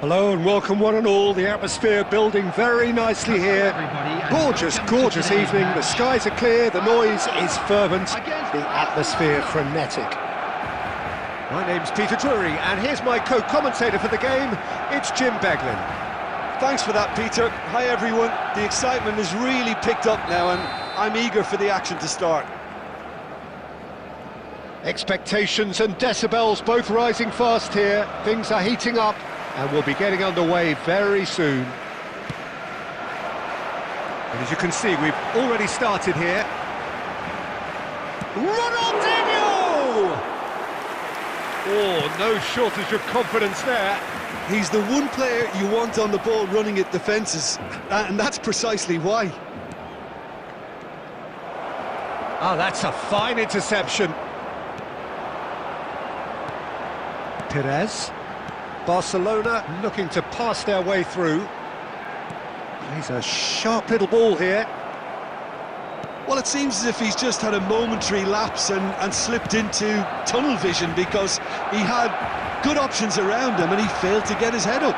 Hello and welcome one and all. The atmosphere building very nicely here. Gorgeous, gorgeous evening. The skies are clear, the noise is fervent, the atmosphere frenetic. My name's Peter Drury and here's my co-commentator for the game. It's Jim Beglin. Thanks for that, Peter. Hi everyone. The excitement has really picked up now and I'm eager for the action to start. Expectations and decibels both rising fast here. Things are heating up and we'll be getting underway very soon. And as you can see, we've already started here. Ronaldinho! Oh, no shortage of confidence there. He's the one player you want on the ball running at defences, and that's precisely why. Oh, that's a fine interception. Perez. Barcelona looking to pass their way through. Plays a sharp little ball here. Well, it seems as if he's just had a momentary lapse and slipped into tunnel vision because he had good options around him and he failed to get his head up.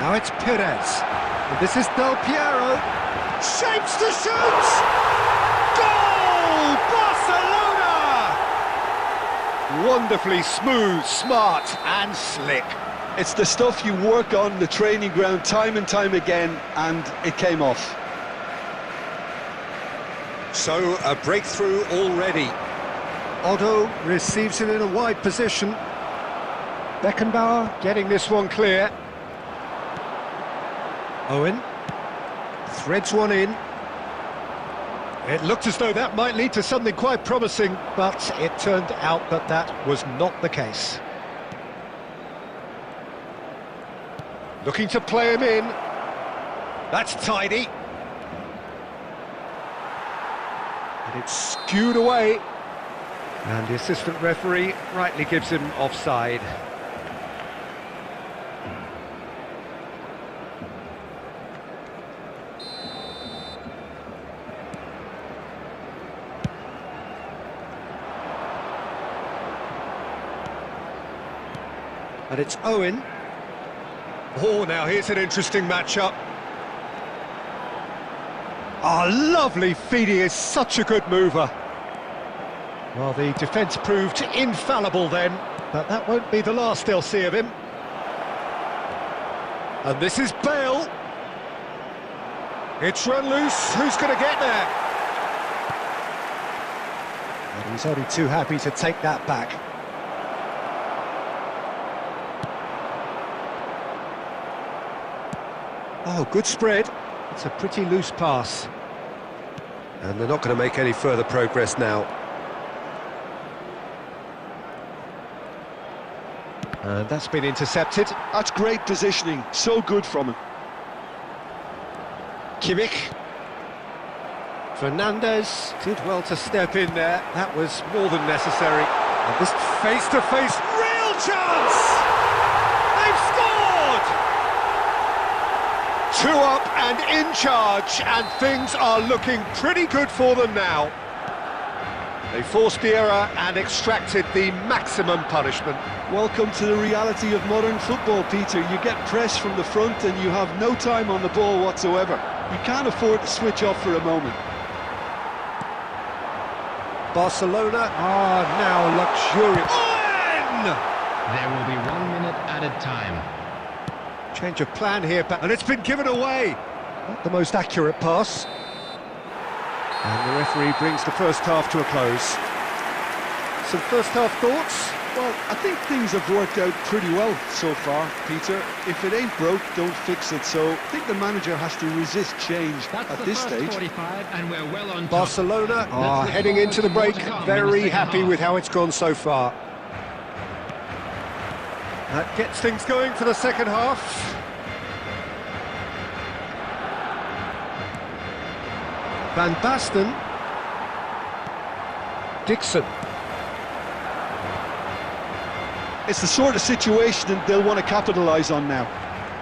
Now it's Perez. And this is Del Piero. Shapes to shoot! Goal! Barcelona! Wonderfully smooth, smart and slick. It's the stuff you work on the training ground time and time again, and it came off. So, a breakthrough already. Otto receives it in a wide position. Beckenbauer getting this one clear. Owen threads one in. It looked as though that might lead to something quite promising, but it turned out that that was not the case. Looking to play him in. That's tidy. And it's skewed away. And the assistant referee rightly gives him offside. And it's Owen. Oh, now here's an interesting matchup. Oh, lovely feed, he is such a good mover. Well, the defence proved infallible then, but that won't be the last they'll see of him. And this is Bale. It's run loose, who's going to get there? And he's only too happy to take that back. Oh, good spread. It's a pretty loose pass. And they're not going to make any further progress now. And that's been intercepted. That's great positioning, so good from him. Kimmich. Fernandez did well to step in there. That was more than necessary. And this face-to-face, real chance! They've scored! 2 up and in charge, and things are looking pretty good for them now. They forced the error and extracted the maximum punishment. Welcome to the reality of modern football, Peter. You get press from the front and you have no time on the ball whatsoever. You can't afford to switch off for a moment. Barcelona are now luxurious. There will be 1 minute added time. Change of plan here, and it's been given away. Not the most accurate pass. And the referee brings the first half to a close. Some first half thoughts? Well, I think things have worked out pretty well so far, Peter. If it ain't broke, don't fix it. So I think the manager has to resist change at this stage. 45 and we're well on top. Barcelona are heading into the break, very happy with how it's gone so far. That gets things going for the second half. Van Basten. Dixon. It's the sort of situation they'll want to capitalise on now.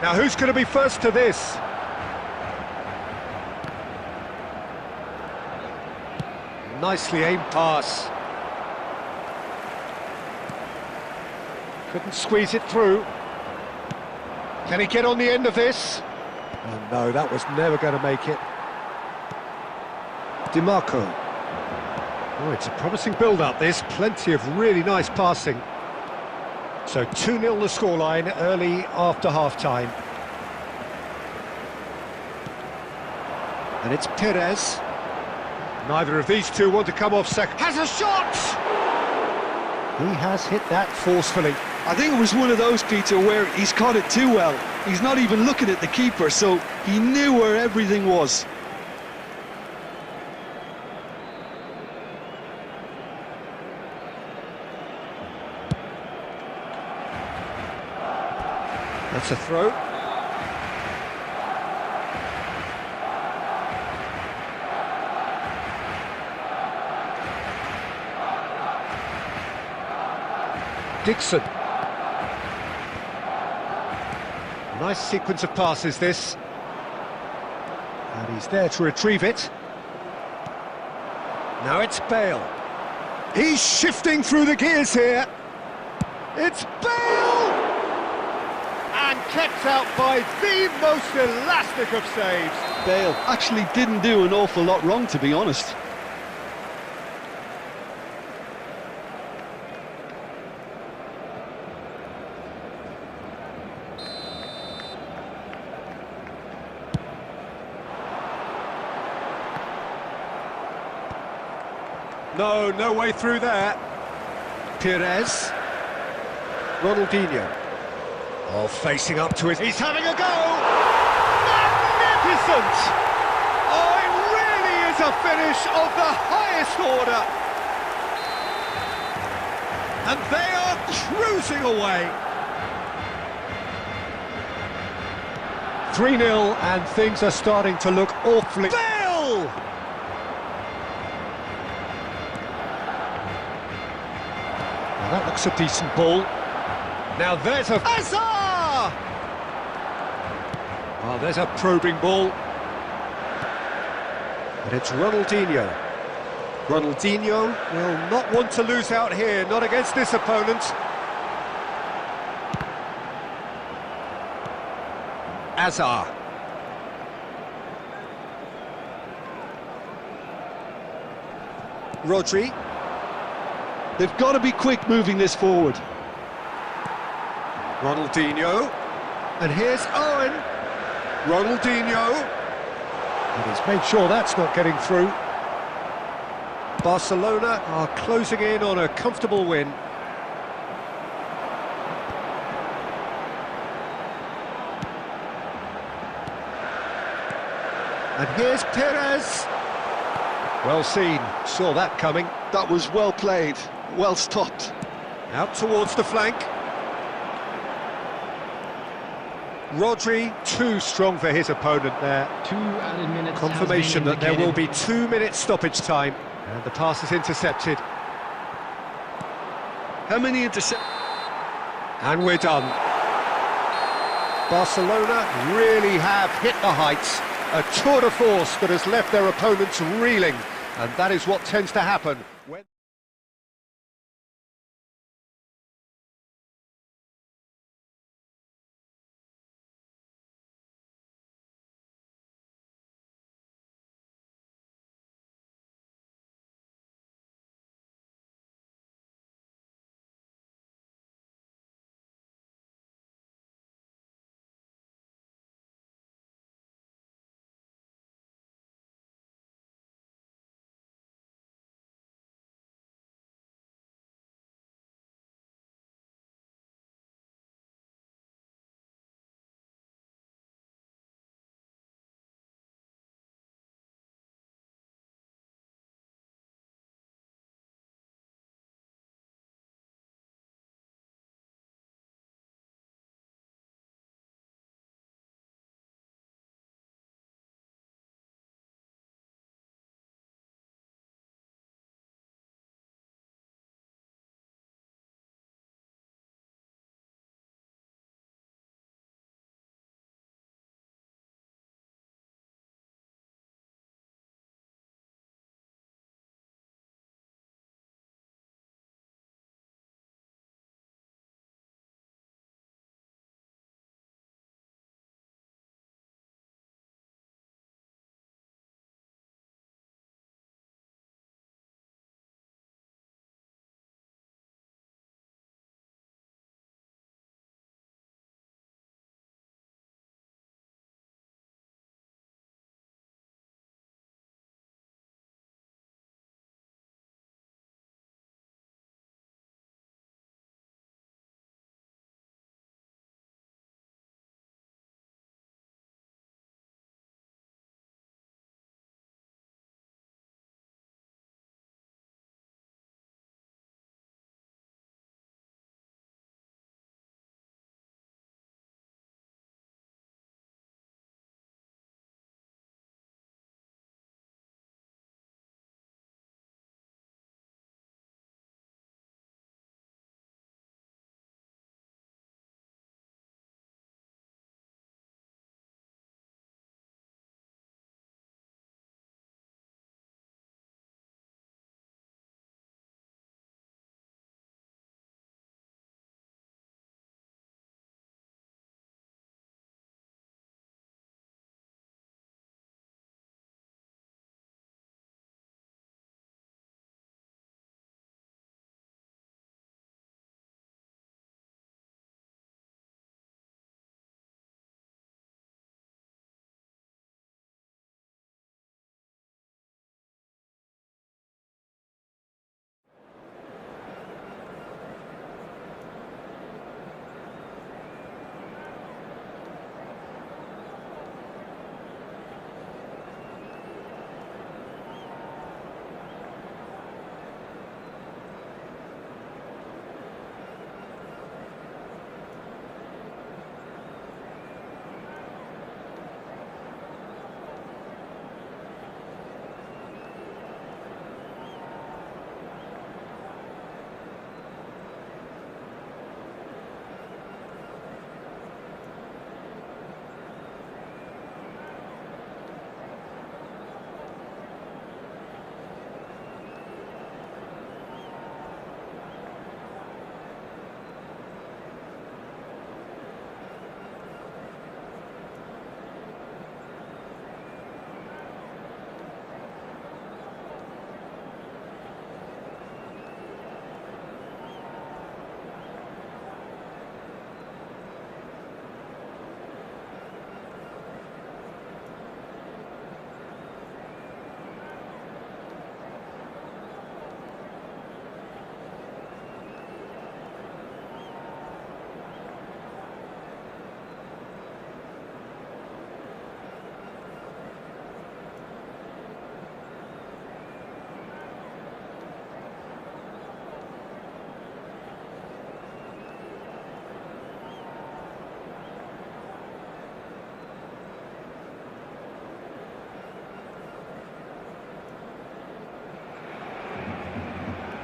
Now who's going to be first to this? Nicely aimed pass. Couldn't squeeze it through. Can he get on the end of this? Oh no, that was never going to make it. DiMarco. Oh, it's a promising build-up, this. Plenty of really nice passing. So 2-0 the scoreline early after half-time. And it's Perez. Neither of these two want to come off second. Has a shot! He has hit that forcefully. I think it was one of those, Peter, where he's caught it too well. He's not even looking at the keeper, so he knew where everything was. That's a throw. Dixon. Nice sequence of passes, this. And he's there to retrieve it. Now it's Bale. He's shifting through the gears here. It's Bale! And kept out by the most elastic of saves. Bale actually didn't do an awful lot wrong, to be honest. No way through there. Perez. Ronaldinho. Oh, facing up to it. He's having a go! Magnificent! Oh, it really is a finish of the highest order. And they are cruising away. 3-0, and things are starting to look awfully... Bale! That looks a decent ball. Now there's a... Hazard! Oh, there's a probing ball. But it's Ronaldinho. Ronaldinho will not want to lose out here, not against this opponent. Hazard. Rodri. They've got to be quick moving this forward. Ronaldinho. And here's Owen. Ronaldinho. And he's made sure that's not getting through. Barcelona are closing in on a comfortable win. And here's Perez. Well seen, saw that coming. That was well played, well stopped. Out towards the flank. Rodri, too strong for his opponent there. 2 added minutes. Confirmation that there will be 2 minutes stoppage time. And the pass is intercepted. How many interceptions? And we're done. Barcelona really have hit the heights. A tour de force that has left their opponents reeling. And that is what tends to happen when...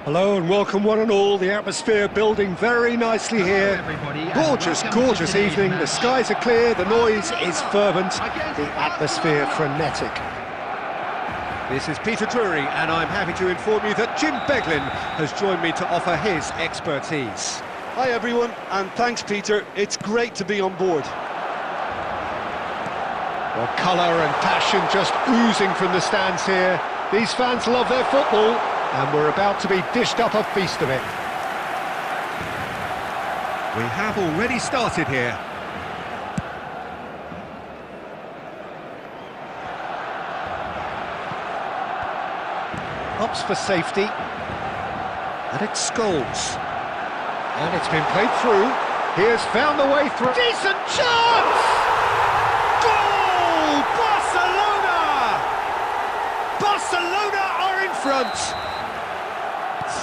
Hello and welcome one and all. The atmosphere building very nicely here. Gorgeous, gorgeous evening. The skies are clear, the noise is fervent, the atmosphere frenetic. This is Peter Drury and I'm happy to inform you that Jim Beglin has joined me to offer his expertise. Hi everyone, and thanks Peter, it's great to be on board. Well, colour and passion just oozing from the stands here. These fans love their football, and we're about to be dished up a feast of it. We have already started here. Ups for safety. And it's Scholes. And it's been played through. He has found the way through. Decent chance! Goal! Barcelona! Barcelona are in front.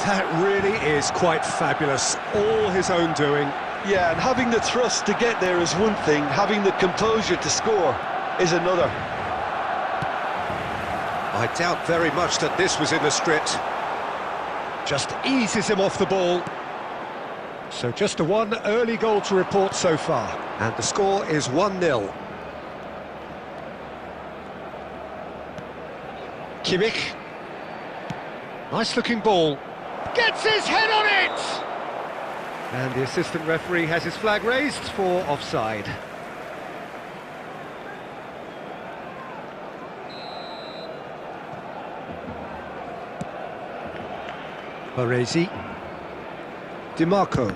That really is quite fabulous. All his own doing. Yeah, and having the thrust to get there is one thing, having the composure to score is another. I doubt very much that this was in the script. Just eases him off the ball. So just a one early goal to report so far. And the score is 1-0. Kimmich. Nice looking ball. Gets his head on it! And the assistant referee has his flag raised for offside. Baresi. DiMarco.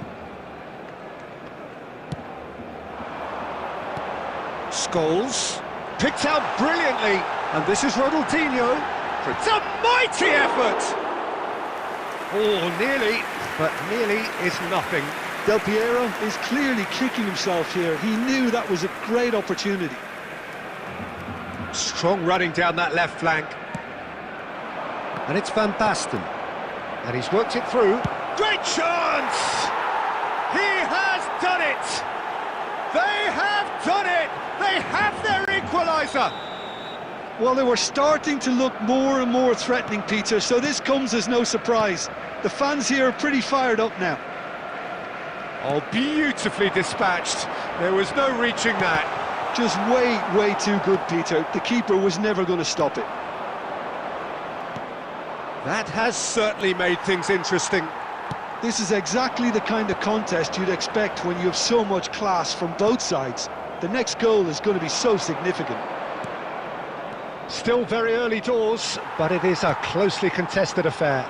Scholes. Picked out brilliantly. And this is Ronaldinho. It's a mighty effort! Oh, nearly, but nearly is nothing. Del Piero is clearly kicking himself here. He knew that was a great opportunity. Strong running down that left flank. And it's Van Basten. And he's worked it through. Great chance! He has done it! They have done it! They have their equaliser! Well, they were starting to look more and more threatening, Peter, so this comes as no surprise. The fans here are pretty fired up now. Oh, beautifully dispatched. There was no reaching that. Just way too good, Peter. The keeper was never going to stop it. That has certainly made things interesting. This is exactly the kind of contest you'd expect when you have so much class from both sides. The next goal is going to be so significant. Still very early doors, but it is a closely contested affair.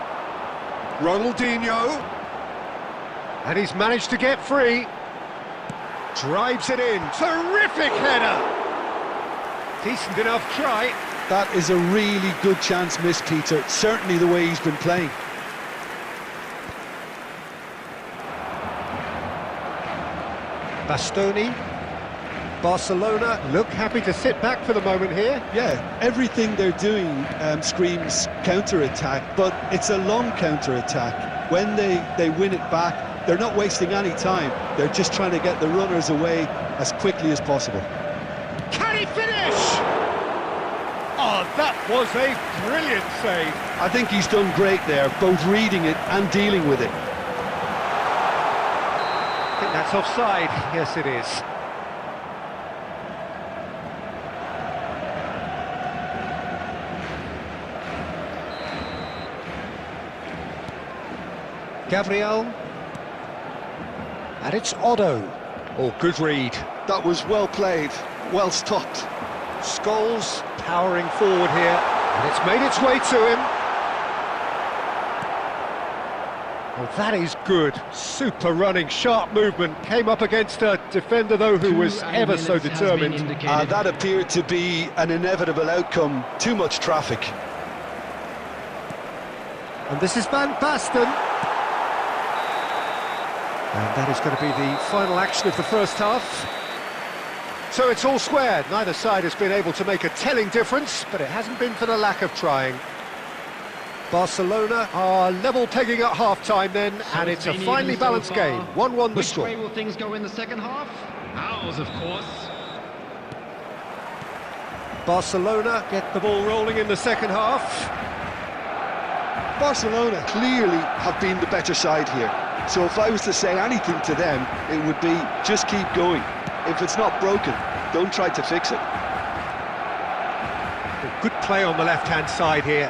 Ronaldinho. And he's managed to get free. Drives it in. Terrific header. Decent enough try. That is a really good chance missed, Peter. Certainly the way he's been playing. Bastoni. Barcelona look happy to sit back for the moment here. Yeah, everything they're doing screams counter-attack, but it's a long counter-attack. When they win it back, they're not wasting any time. They're just trying to get the runners away as quickly as possible. Can he finish? Oh, that was a brilliant save. I think he's done great there, both reading it and dealing with it. I think that's offside. Yes, it is. Gabriel. And it's Otto. Oh, good read. That was well played, well stopped. Scholes powering forward here, and it's made its way to him. Oh, that is good. Super running, sharp movement. Came up against a defender, though, who was ever so determined. That appeared to be an inevitable outcome. Too much traffic. And this is Van Basten. And that is going to be the final action of the first half. So it's all squared. Neither side has been able to make a telling difference, but it hasn't been for the lack of trying. Barcelona are level pegging at half-time then, and it's a finely balanced game. 1-1 the score. Which way will things go in the second half? Ours, of course. Barcelona get the ball rolling in the second half. Barcelona clearly have been the better side here. So if I was to say anything to them, it would be just keep going. If it's not broken, don't try to fix it. Good play on the left-hand side here.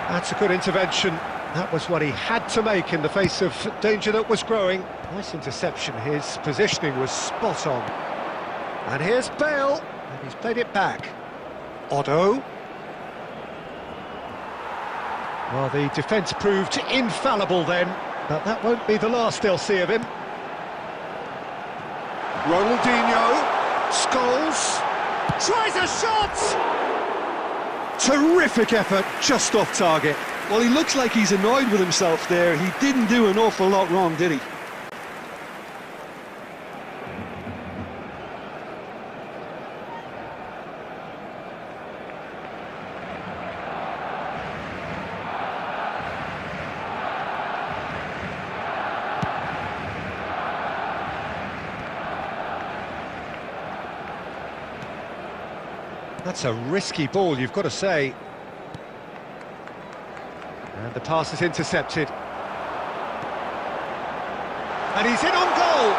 That's a good intervention. That was what he had to make in the face of danger that was growing. Nice interception. His positioning was spot on. And here's Bale, and he's played it back. Otto. Well, the defence proved infallible then, but that won't be the last they'll see of him. Ronaldinho, Scholes, tries a shot! Terrific effort, just off target. Well, he looks like he's annoyed with himself there. He didn't do an awful lot wrong, did he? That's a risky ball, you've got to say. And the pass is intercepted. And he's in on goal!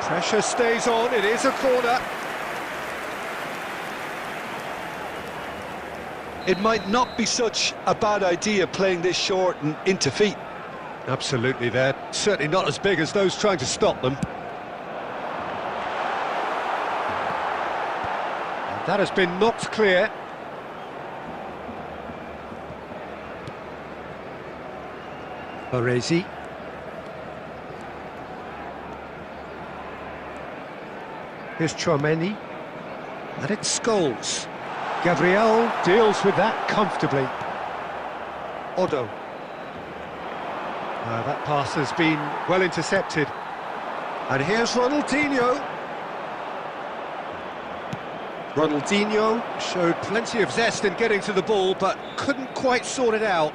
Pressure stays on, it is a corner. It might not be such a bad idea playing this short and into feet. Absolutely, they're certainly not as big as those trying to stop them. That has been knocked clear. Baresi. Here's Chouameni. And it's Scholes. Gabriel deals with that comfortably. Otto. That pass has been well intercepted. And here's Ronaldinho. Ronaldinho showed plenty of zest in getting to the ball, but couldn't quite sort it out.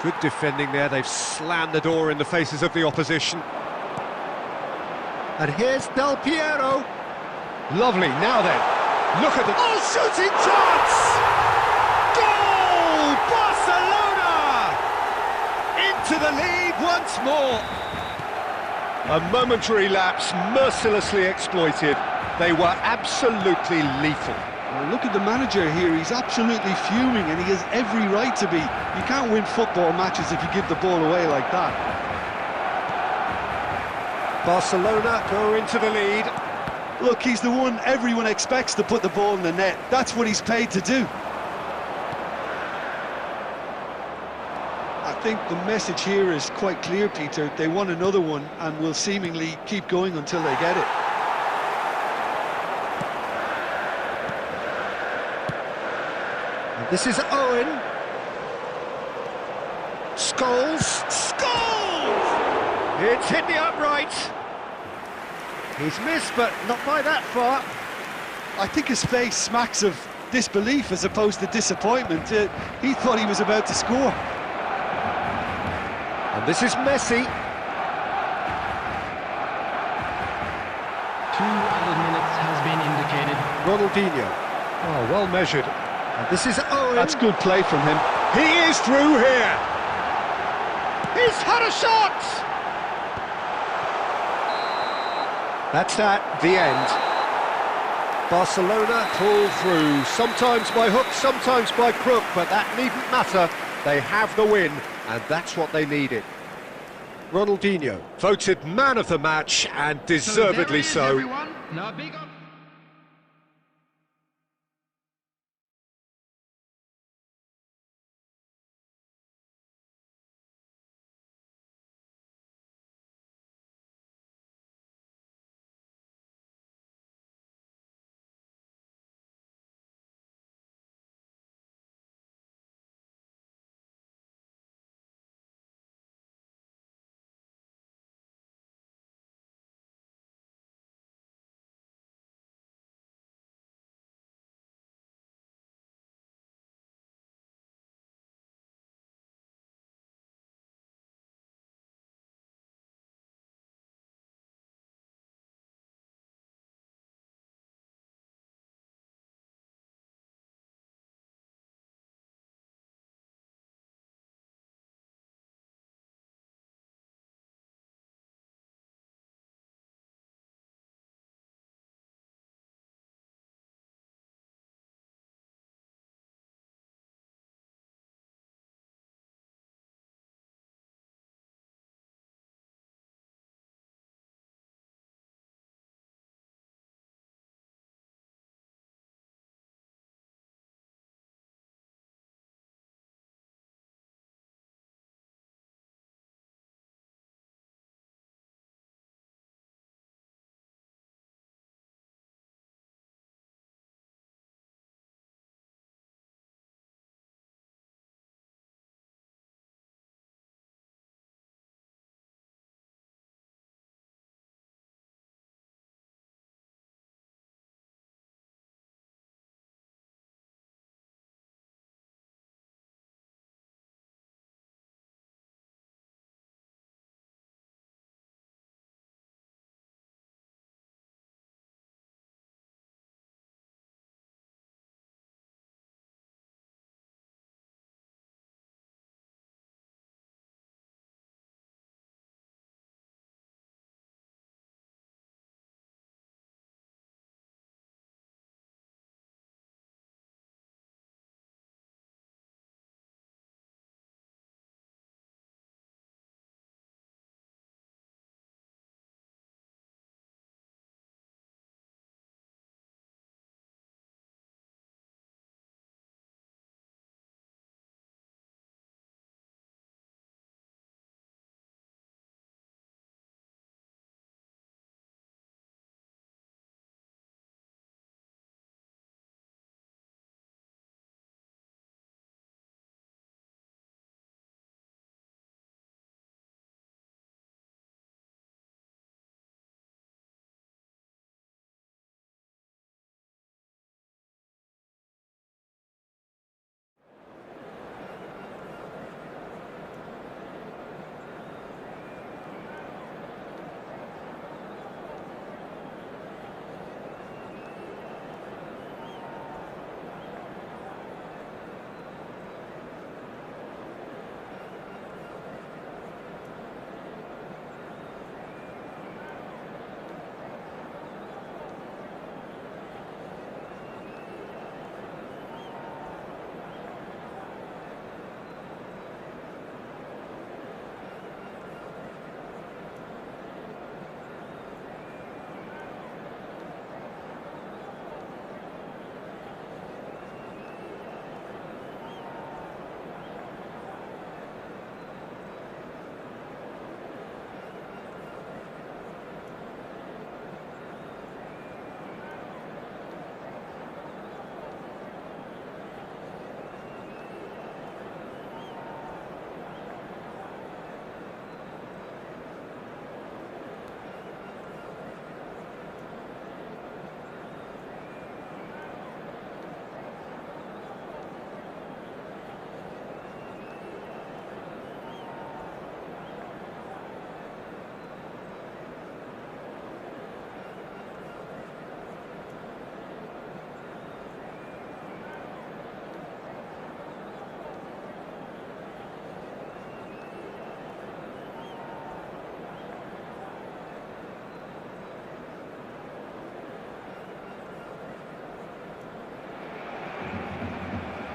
Good defending there, they've slammed the door in the faces of the opposition. And here's Del Piero. Lovely, now then, look at the... Oh, shooting chance! Goal! Barcelona! Into the lead once more. A momentary lapse, mercilessly exploited. They were absolutely lethal. Well, look at the manager here, he's absolutely fuming and he has every right to be. You can't win football matches if you give the ball away like that. Barcelona go into the lead. Look, he's the one everyone expects to put the ball in the net. That's what he's paid to do. I think the message here is quite clear, Peter. They want another one and will seemingly keep going until they get it. And this is Owen. Scholes. Scholes! It's hit the upright. He's missed, but not by that far. I think his face smacks of disbelief as opposed to disappointment. He thought he was about to score. And this is Messi. 2 added minutes has been indicated. Ronaldinho. Oh, well measured. And this is Owen. That's good play from him. He is through here. He's had a shot. That's that, the end. Barcelona pull through, sometimes by hook, sometimes by crook, but that needn't matter. They have the win, and that's what they needed. Ronaldinho, voted man of the match, and deservedly so. Now big up.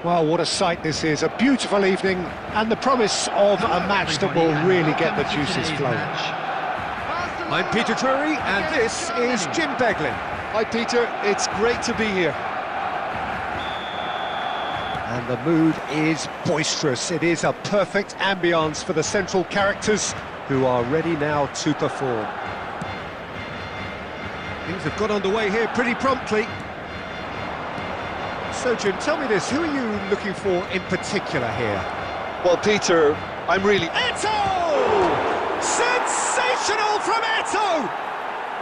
Well, what a sight this is. A beautiful evening and the promise of a match that will really get the juices flowing. I'm Peter Drury and this is Jim Beglin. Hi Peter, it's great to be here. And the mood is boisterous. It is a perfect ambience for the central characters who are ready now to perform. Things have got underway here pretty promptly. So Jim, tell me this, who are you looking for in particular here? Well Peter, I'm really... Eto'o! Sensational from Eto'o!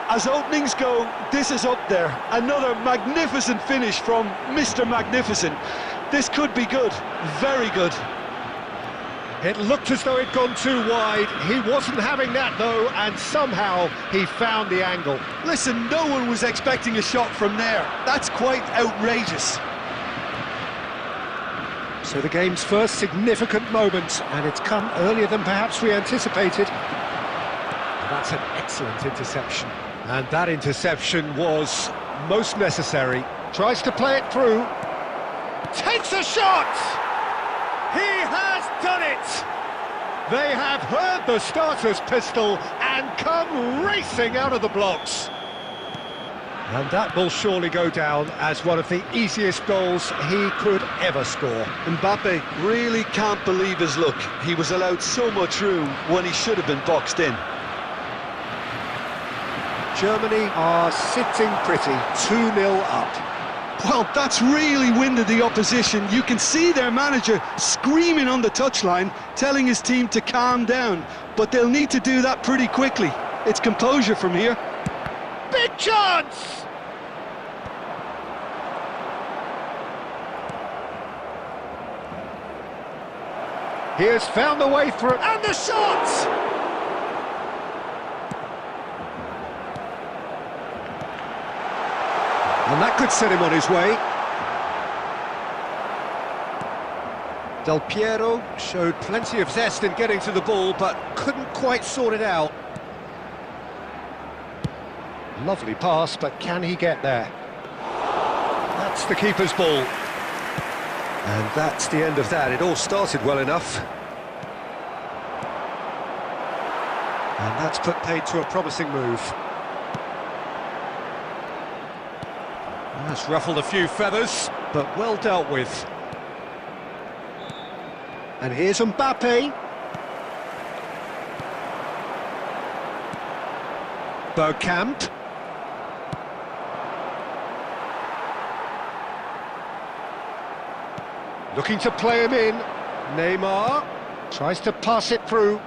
As openings go, this is up there. Another magnificent finish from Mr. Magnificent. This could be good, very good. It looked as though it'd gone too wide. He wasn't having that though, and somehow he found the angle. Listen, no one was expecting a shot from there. That's quite outrageous. So the game's first significant moment, and it's come earlier than perhaps we anticipated. That's an excellent interception. And that interception was most necessary. Tries to play it through. Takes a shot! He has done it! They have heard the starter's pistol and come racing out of the blocks. And that will surely go down as one of the easiest goals he could ever score. Mbappe really can't believe his luck. He was allowed so much room when he should have been boxed in. Germany are sitting pretty, 2-0 up. Well, that's really winded the opposition. You can see their manager screaming on the touchline, telling his team to calm down. But they'll need to do that pretty quickly. It's composure from here. Big chance! He has found the way through, and the shot! And that could set him on his way. Del Piero showed plenty of zest in getting to the ball, but couldn't quite sort it out. Lovely pass, but can he get there? That's the keeper's ball. And that's the end of that. It all started well enough. And that's put paid to a promising move. That's ruffled a few feathers, but well dealt with. And here's Mbappe. Bergkamp. Looking to play him in. Neymar tries to pass it through.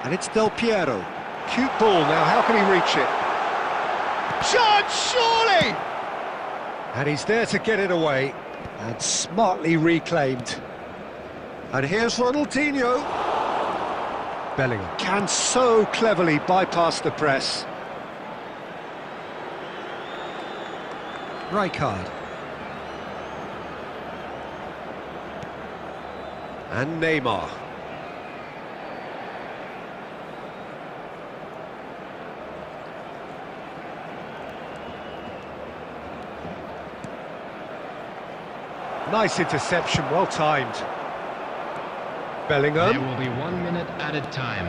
And it's Del Piero. Cute ball now, how can he reach it? Shot, surely! And he's there to get it away. And smartly reclaimed. And here's Ronaldinho. Bellingham can so cleverly bypass the press. Rijkaard. And Neymar. Nice interception, well timed. Bellingham. There will be 1 minute added time.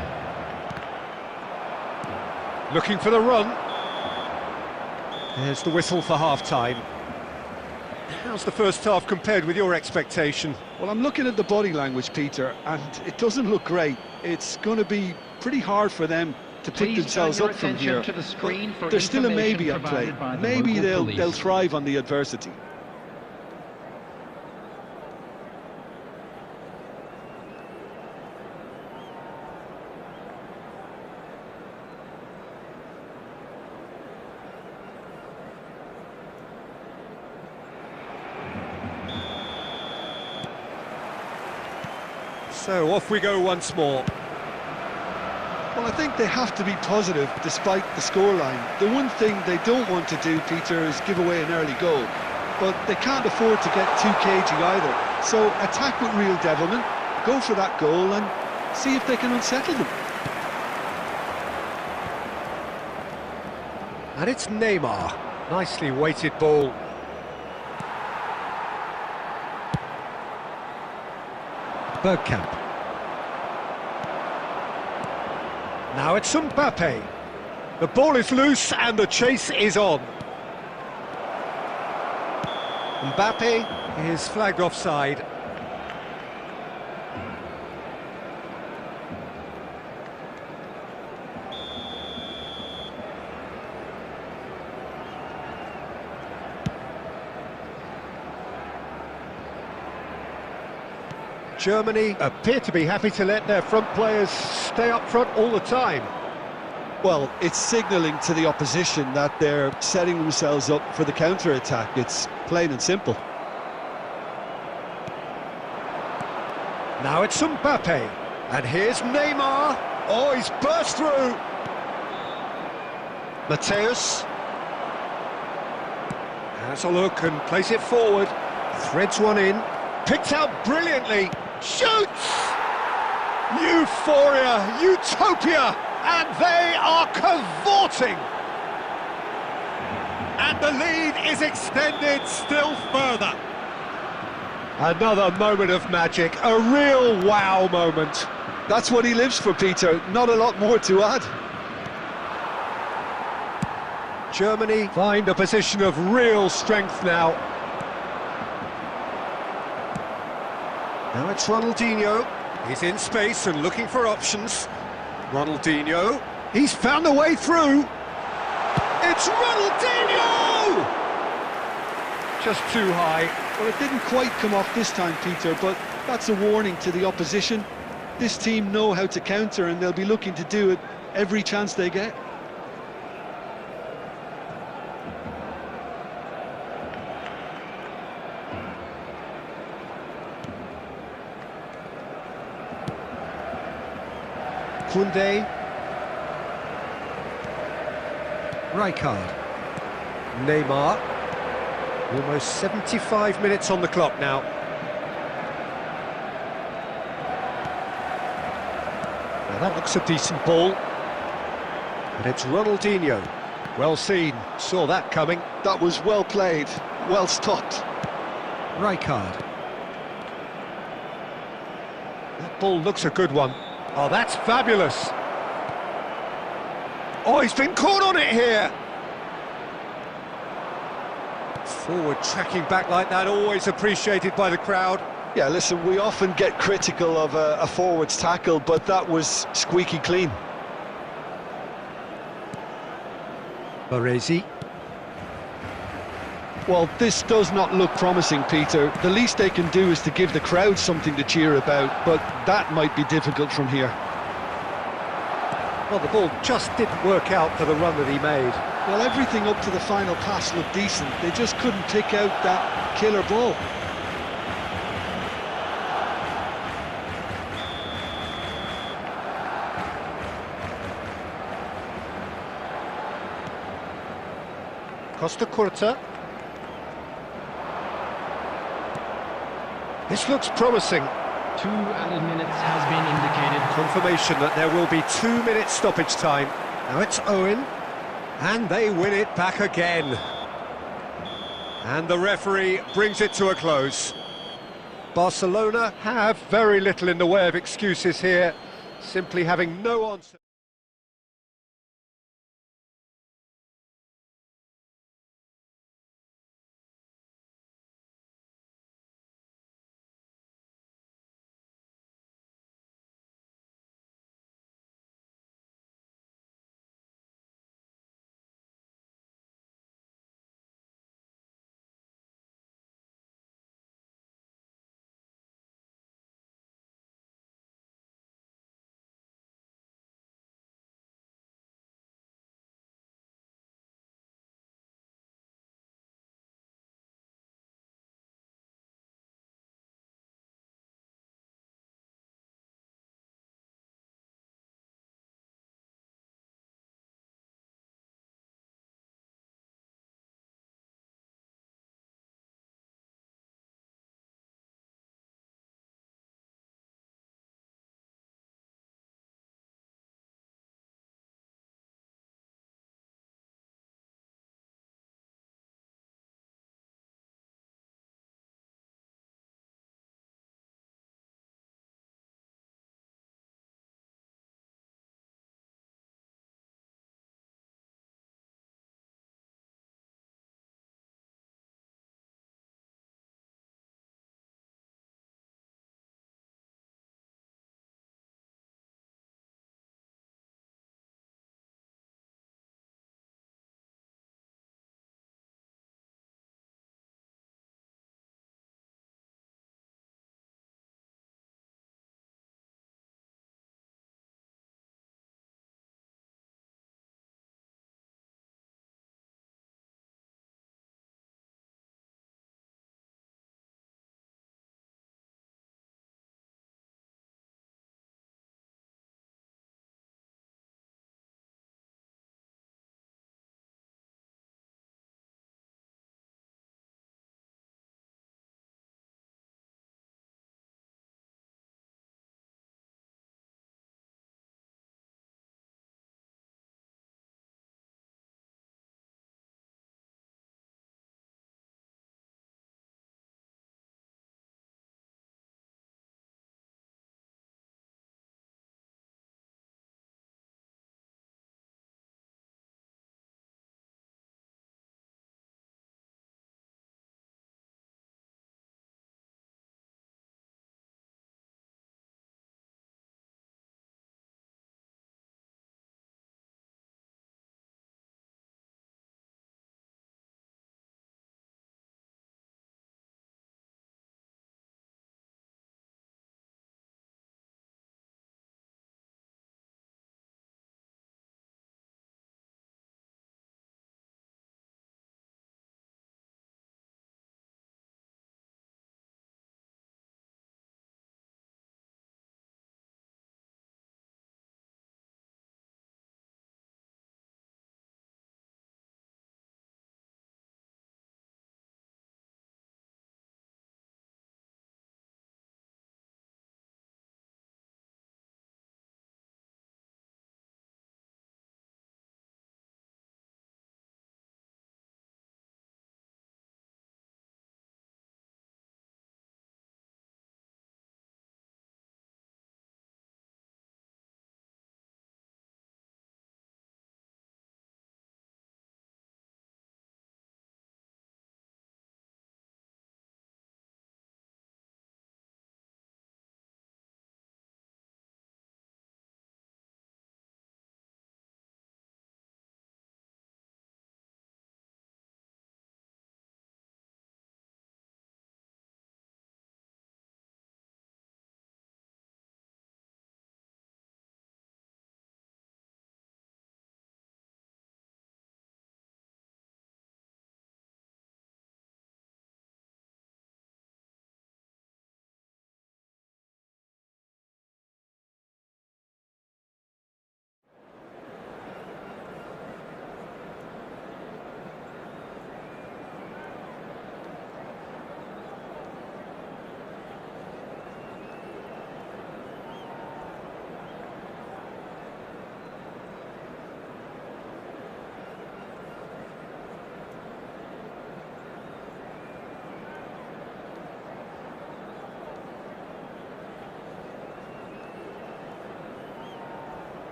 Looking for the run. There's the whistle for half-time. How's the first half compared with your expectation? Well, I'm looking at the body language, Peter, and it doesn't look great. It's going to be pretty hard for them to put themselves up from here. There's still a maybe at play. Maybe they'll thrive on the adversity. So off we go once more. Well, I think they have to be positive despite the scoreline. The one thing they don't want to do, Peter, is give away an early goal. But they can't afford to get too cagey either. So attack with real devilment, go for that goal and see if they can unsettle them. And it's Neymar. Nicely weighted ball. Bergkamp. Now it's Mbappe. The ball is loose and the chase is on. Mbappe is flagged offside. Germany appear to be happy to let their front players stay up front all the time. Well, it's signalling to the opposition that they're setting themselves up for the counter-attack. It's plain and simple. Now it's Mbappe, and here's Neymar. Oh, he's burst through. Mateus has a look and plays it forward. Threads one in, picked out brilliantly, shoots! Euphoria, utopia, and they are cavorting. And the lead is extended still further. Another moment of magic, a real wow moment. That's what he lives for, Peter. Not a lot more to add. Germany find a position of real strength now. Now it's Ronaldinho. He's in space and looking for options. Ronaldinho, he's found a way through. It's Ronaldinho! Just too high. Well, it didn't quite come off this time, Peter, but that's a warning to the opposition. This team know how to counter and they'll be looking to do it every chance they get. Koundé. Rijkaard. Neymar. Almost 75 minutes on the clock now. Now that looks a decent ball. And it's Ronaldinho. Well seen, saw that coming. That was well played, well stopped. Rijkaard. That ball looks a good one. Oh, that's fabulous. Oh, he's been caught on it here. Forward tracking back like that, always appreciated by the crowd. Yeah, listen, we often get critical of a forward's tackle, but that was squeaky clean. Baresi. Well, this does not look promising, Peter. The least they can do is to give the crowd something to cheer about, but that might be difficult from here. Well, the ball just didn't work out for the run that he made. Well, everything up to the final pass looked decent. They just couldn't pick out that killer ball. Costa Curta. This looks promising. 2 added minutes has been indicated. Confirmation that there will be 2 minutes stoppage time. Now it's Owen, and they win it back again. And the referee brings it to a close. Barcelona have very little in the way of excuses here, simply having no answer.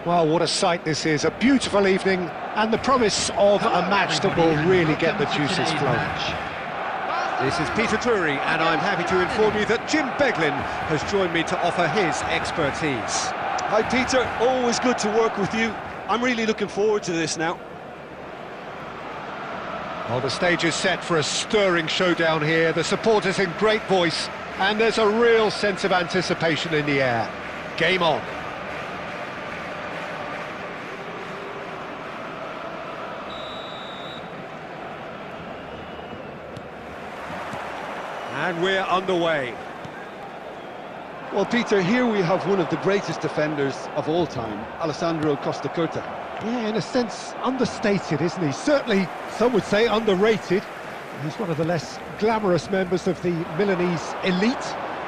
Well, what a sight this is, a beautiful evening, and the promise of a match that will really get the juices flowing. This is Peter Drury, and I'm happy to inform you that Jim Beglin has joined me to offer his expertise. Hi Peter, always good to work with you. I'm really looking forward to this now. Well, the stage is set for a stirring showdown here, the supporters in great voice, and there's a real sense of anticipation in the air. Game on. And we're underway. Well, Peter, here we have one of the greatest defenders of all time, Alessandro Costa Curta. Yeah, in a sense, understated, isn't he? Certainly, some would say underrated. He's one of the less glamorous members of the Milanese elite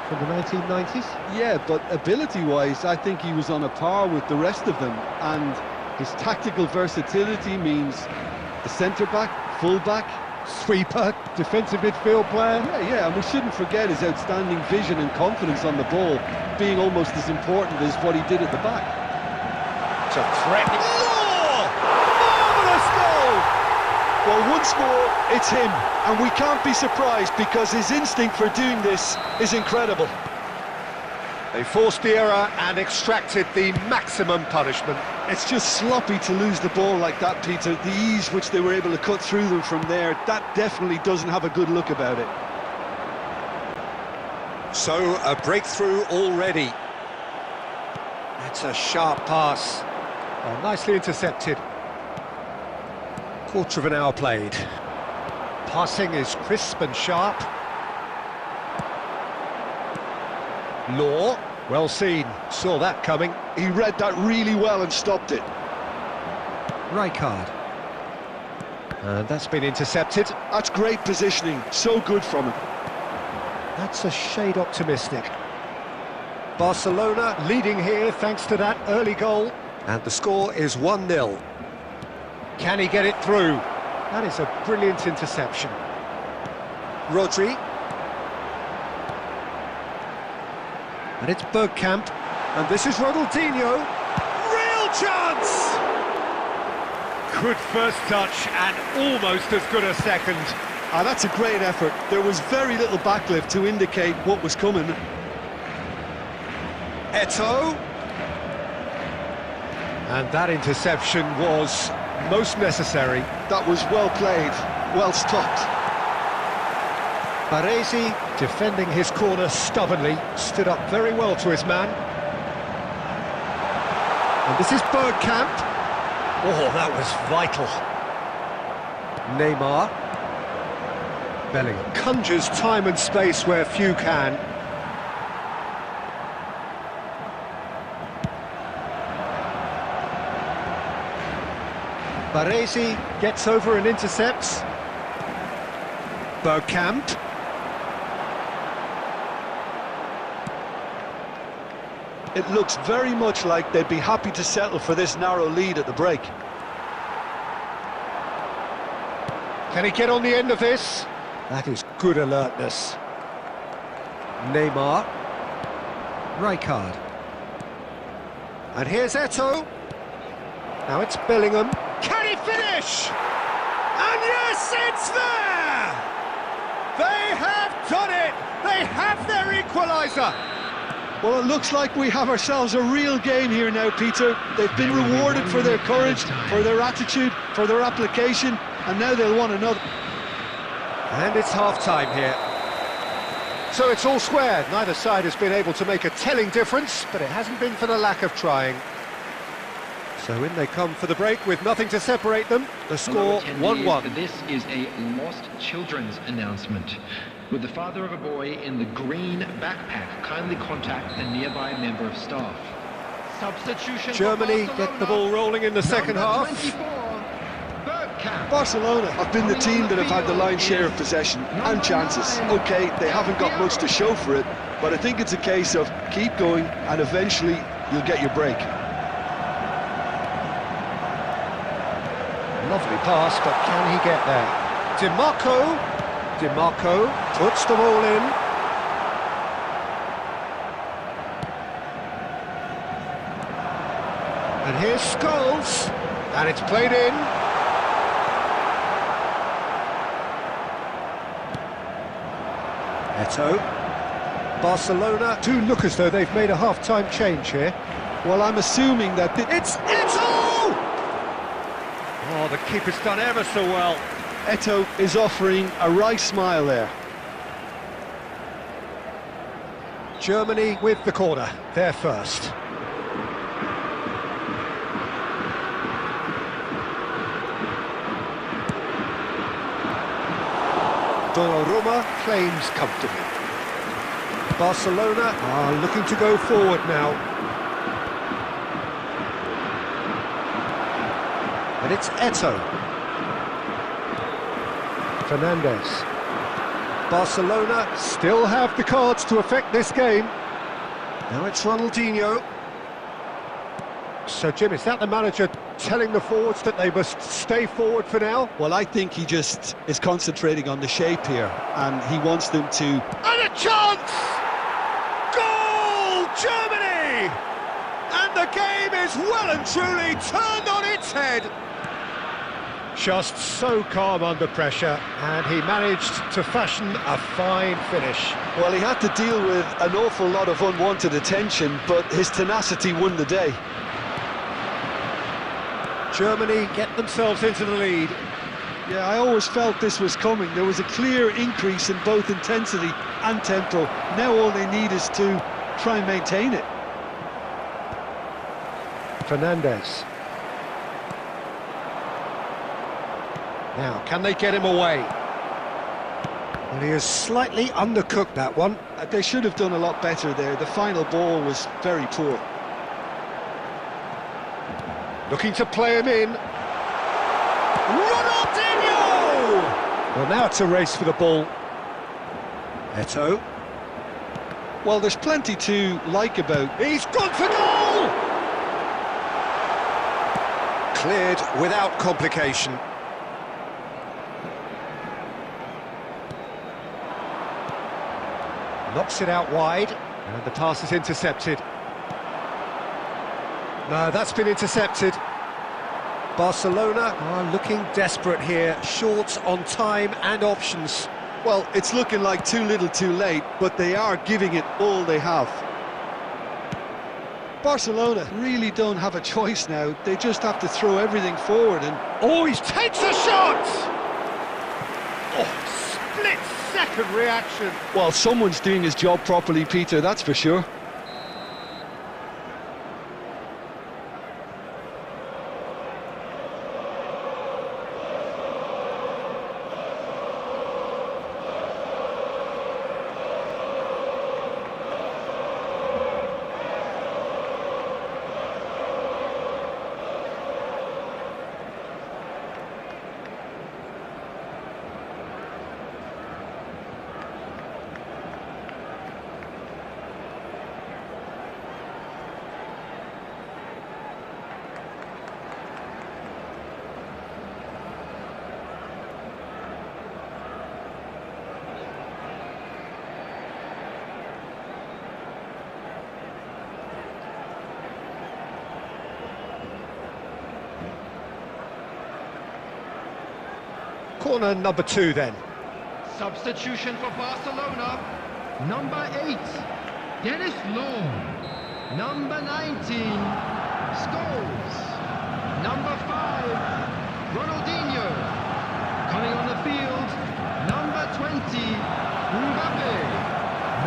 from the 1990s. Yeah, but ability-wise, I think he was on a par with the rest of them. And his tactical versatility means the centre-back, full-back, Sweeper, defensive midfield player. Yeah, and we shouldn't forget his outstanding vision and confidence on the ball, being almost as important as what he did at the back. It's a threatening... Oh! Marvellous goal! Well, once more, it's him, and we can't be surprised because his instinct for doing this is incredible. They forced the error and extracted the maximum punishment. It's just sloppy to lose the ball like that, Peter. The ease which they were able to cut through them from there, that definitely doesn't have a good look about it. So, a breakthrough already. That's a sharp pass. Oh, nicely intercepted. Quarter of an hour played. Passing is crisp and sharp. Law, well seen, saw that coming. He read that really well and stopped it. Rijkaard. And that's been intercepted. That's great positioning, so good from him. That's a shade optimistic. Barcelona leading here thanks to that early goal. And the score is 1-0. Can he get it through? That is a brilliant interception. Rodri. And it's Bergkamp, and this is Ronaldinho. Real chance! Good first touch, and almost as good a second. Ah, that's a great effort. There was very little backlift to indicate what was coming. Eto'o. And that interception was most necessary. That was well played, well stopped. Baresi, defending his corner stubbornly, stood up very well to his man. And this is Bergkamp. Oh, that was vital. Neymar. Bellingham conjures time and space where few can. Baresi gets over and intercepts. Bergkamp. It looks very much like they'd be happy to settle for this narrow lead at the break. Can he get on the end of this? That is good alertness. Neymar. Rijkaard. And here's Eto'o. Now it's Bellingham. Can he finish? And yes, it's there! They have done it! They have their equaliser! Well, it looks like we have ourselves a real game here now, Peter. They've been rewarded for their courage, for their attitude, for their application, and now they'll want another. And it's half-time here. So it's all square. Neither side has been able to make a telling difference, but it hasn't been for the lack of trying. So in they come for the break with nothing to separate them. The score 1-1. This is a Lost Children's announcement. Would the father of a boy in the green backpack kindly contact a nearby member of staff? Substitution. Germany get the ball rolling in the second half. 24, Barcelona have been the team that have had the lion's share of possession and chances. Okay, they haven't got much to show for it, but I think it's a case of keep going and eventually you'll get your break. Lovely pass, but can he get there? DiMarco puts the ball in. And here's Scholes, and it's played in. Eto. Barcelona do look as though they've made a half-time change here. Well, I'm assuming that... It's Eto! Oh, the keeper's done ever so well. Eto is offering a right smile there. Germany with the corner, they're first. Donnarumma claims comfortably. Barcelona are looking to go forward now. And it's Eto. Fernandez. Barcelona still have the cards to affect this game. Now it's Ronaldinho. So, Jim, is that the manager telling the forwards that they must stay forward for now? Well, I think he just is concentrating on the shape here, and he wants them to... And a chance! Goal, Germany! And the game is well and truly turned on its head. Just so calm under pressure, and he managed to fashion a fine finish. Well, he had to deal with an awful lot of unwanted attention, but his tenacity won the day. Germany get themselves into the lead. Yeah, I always felt this was coming. There was a clear increase in both intensity and tempo. Now all they need is to try and maintain it. Fernandez. Now, can they get him away? Well, he has slightly undercooked that one. They should have done a lot better there. The final ball was very poor. Looking to play him in. Ronaldinho! Well, now it's a race for the ball. Eto. Well, there's plenty to like about... He's gone for goal! Cleared without complication. Knocks it out wide, and the pass is intercepted. No, that's been intercepted. Barcelona are looking desperate here, short on time and options. Well, it's looking like too little too late, but they are giving it all they have. Barcelona really don't have a choice now. They just have to throw everything forward and... Oh, he takes a shot! Oh, split-second reaction. Well, someone's doing his job properly, Peter, that's for sure. Corner number 2 then. Substitution for Barcelona. Number 8, Dennis Law. Number 19, Scholes. Number 5, Ronaldinho. Coming on the field, number 20, Mbappe.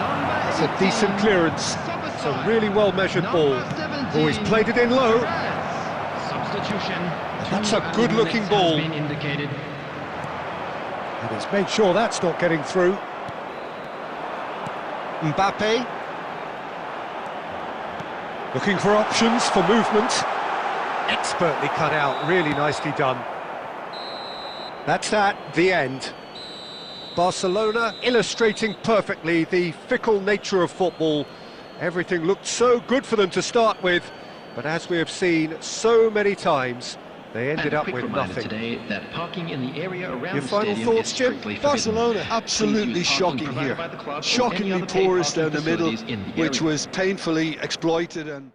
Number 18, It's a decent clearance. It's a really well-measured ball. Oh, he's played it in low. Substitution. That's a good-looking ball. Been indicated. And he's made sure that's not getting through. Mbappe. Looking for options for movement. Expertly cut out, really nicely done. That's the end. Barcelona illustrating perfectly the fickle nature of football. Everything looked so good for them to start with, but as we have seen so many times, they ended up with nothing. Today that parking in the area around Your final thoughts, Jim? Barcelona absolutely shocking here. Shockingly porous down the middle, which was painfully exploited and...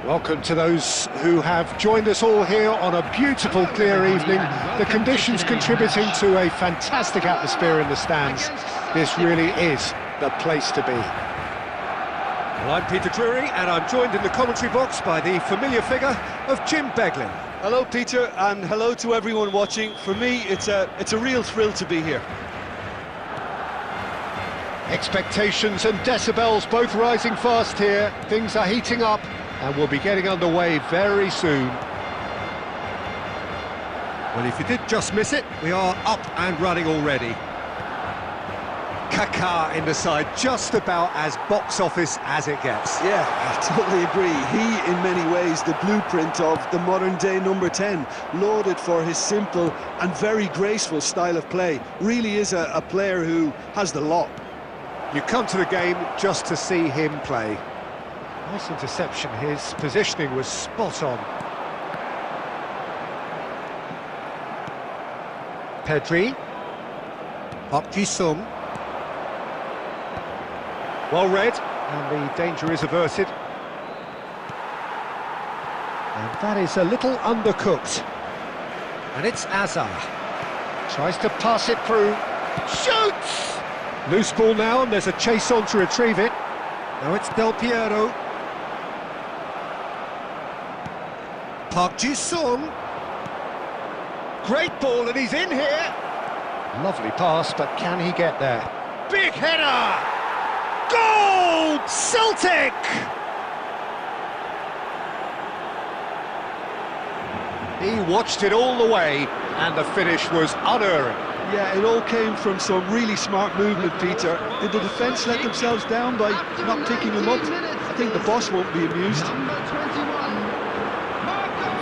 Welcome to those who have joined us all here on a beautiful, clear evening. The conditions contributing to a fantastic atmosphere in the stands. This really is the place to be. Well, I'm Peter Drury, and I'm joined in the commentary box by the familiar figure of Jim Beglin. Hello, Peter, and hello to everyone watching. For me, it's a real thrill to be here. Expectations and decibels both rising fast here. Things are heating up, and we'll be getting underway very soon. Well, if you did just miss it, we are up and running already. Kaká in the side, just about as box office as it gets. Yeah, I totally agree. He, in many ways, the blueprint of the modern-day number 10, lauded for his simple and very graceful style of play. Really is a player who has the lot. You come to the game just to see him play. Nice interception, his positioning was spot on. Pedri. PUBG Sum. Well read, and the danger is averted. And that is a little undercooked. And it's Azar. Tries to pass it through. Shoots! Loose ball now, and there's a chase on to retrieve it. Now it's Del Piero. Park Ji-sung. Great ball, and he's in here. Lovely pass, but can he get there? Big header! Goal! Celtic! He watched it all the way, and the finish was unerring. Yeah, it all came from some really smart movement, Peter. Did the defence let themselves down by not picking him up? I think the boss won't be amused.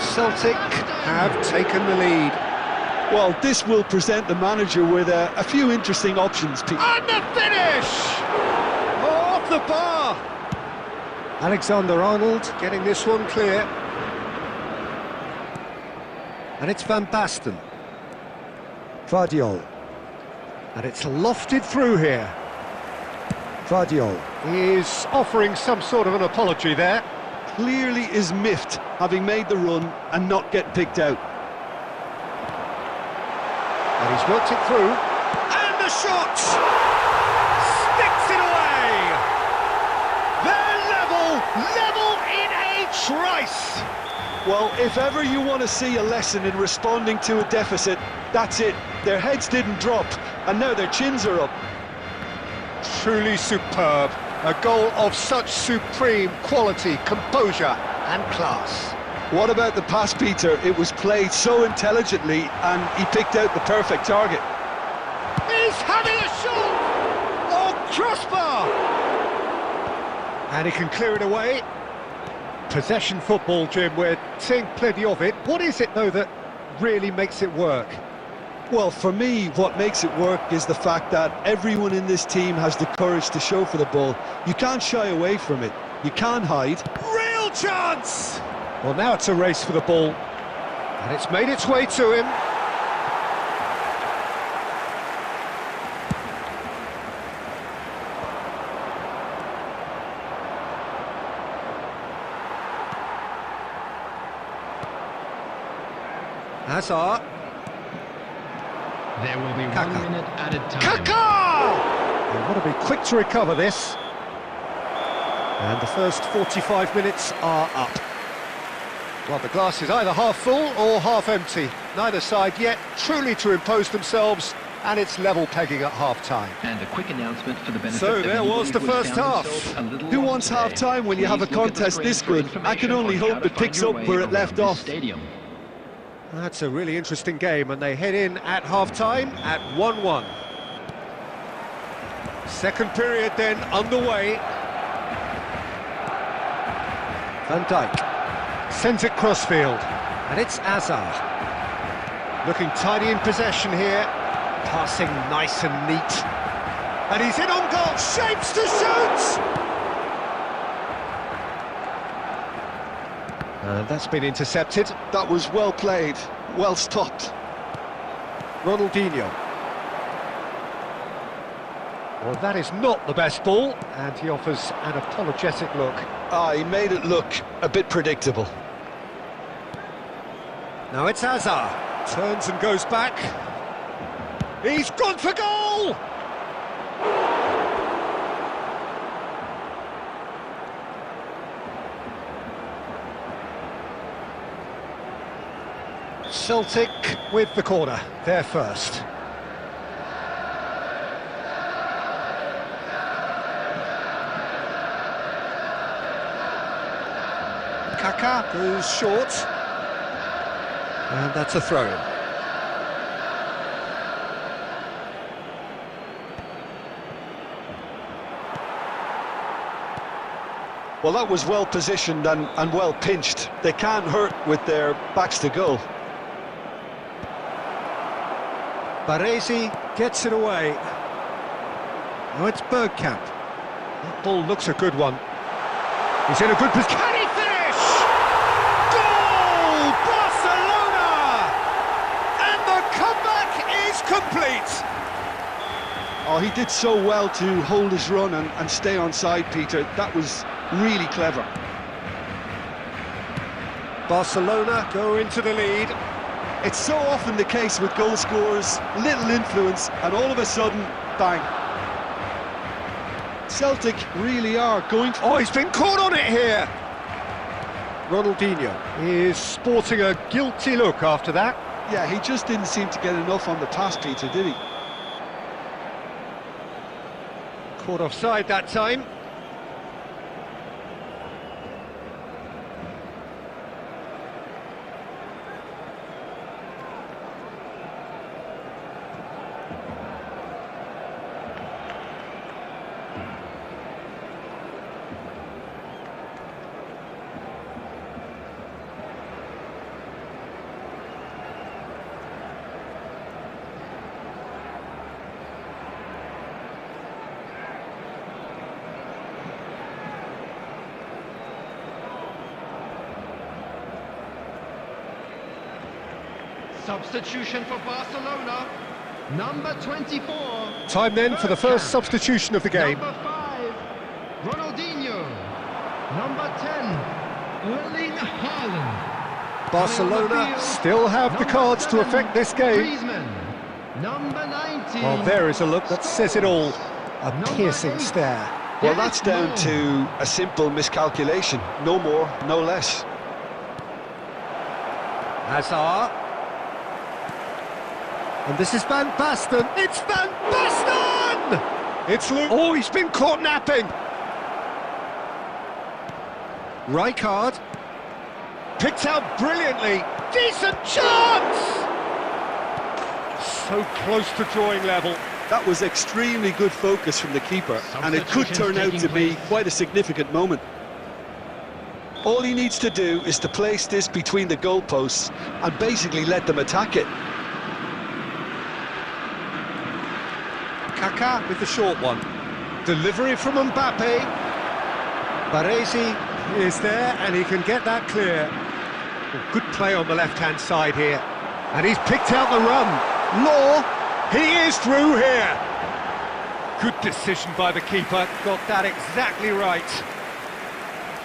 Celtic have taken the lead. Well, this will present the manager with a few interesting options, Peter. And the finish! Oh, off the bar! Alexander-Arnold getting this one clear. And it's Van Basten. Fabio. And it's lofted through here. Fabio is offering some sort of an apology there. Clearly is miffed, having made the run and not get picked out. And he's worked it through. And the shot! Sticks it away! They're level in a trice! Well, if ever you want to see a lesson in responding to a deficit, that's it. Their heads didn't drop, and now their chins are up. Truly superb. A goal of such supreme quality, composure and class. What about the pass, Peter? It was played so intelligently, and he picked out the perfect target. He's having a shot! Oh, crossbar! And he can clear it away. Possession football, Jim, we're seeing plenty of it. What is it, though, that really makes it work? Well, for me, what makes it work is the fact that everyone in this team has the courage to show for the ball. You can't shy away from it. You can't hide. Real chance! Well, now it's a race for the ball. And it's made its way to him. Hazard. There will be Kaká. 1 minute added time. Kaká! They've got to be quick to recover this. And the first 45 minutes are up. Well, the glass is either half full or half empty. Neither side yet truly to impose themselves, and it's level pegging at half-time. And a quick announcement for the benefit So of there was the anybody who first found half. themselves a little Who lost wants today. half-time when you have a Please look at the contest screen this for good? I information can only on how hope to it picks find your up where way it left around off. this stadium. That's a really interesting game, and they head in at half-time at 1-1. Second period then underway. Van Dijk sends it crossfield, and it's Azar. Looking tidy in possession here, passing nice and neat. And he's in on goal, shapes to shoot! And that's been intercepted. That was well played, well stopped. Ronaldinho. Well, that is not the best ball, and he offers an apologetic look. He made it look a bit predictable. Now it's Hazard. Turns and goes back. He's gone for goal! Celtic with the corner, there first. Kaka goes short, and that's a throw-in. Well, that was well positioned and well pinched. They can't hurt with their backs to goal. Baresi gets it away. Now it's Bergkamp. That ball looks a good one. He's in a good position. Can he finish? Goal! Barcelona! And the comeback is complete. Oh, he did so well to hold his run and stay on side, Peter. That was really clever. Barcelona go into the lead. It's so often the case with goal scorers, little influence, and all of a sudden, bang. Celtic really are going for... Oh, he's been caught on it here! Ronaldinho is sporting a guilty look after that. Yeah, he just didn't seem to get enough on the pass, Peter, did he? Caught offside that time. Substitution for Barcelona, number 24. Time then for the first substitution of the game. Number 5, Ronaldinho. Number 10, Erling Haaland. Barcelona still have the cards to affect this game. Griezmann. Number 19. Well, there is a look that says it all. A piercing stare. Well, that's down to a simple miscalculation. No more, no less. Hazard. And this is Van Basten. It's Van Basten! It's Luke. Oh, he's been caught napping. Rijkaard. Picked out brilliantly. Decent chance! So close to drawing level. That was extremely good focus from the keeper, and it could turn out to be quite a significant moment. All he needs to do is to place this between the goalposts and basically let them attack it. Kaka with the short one. Delivery from Mbappe. Baresi is there and he can get that clear. Good play on the left-hand side here. And he's picked out the run. Law, he is through here. Good decision by the keeper. Got that exactly right.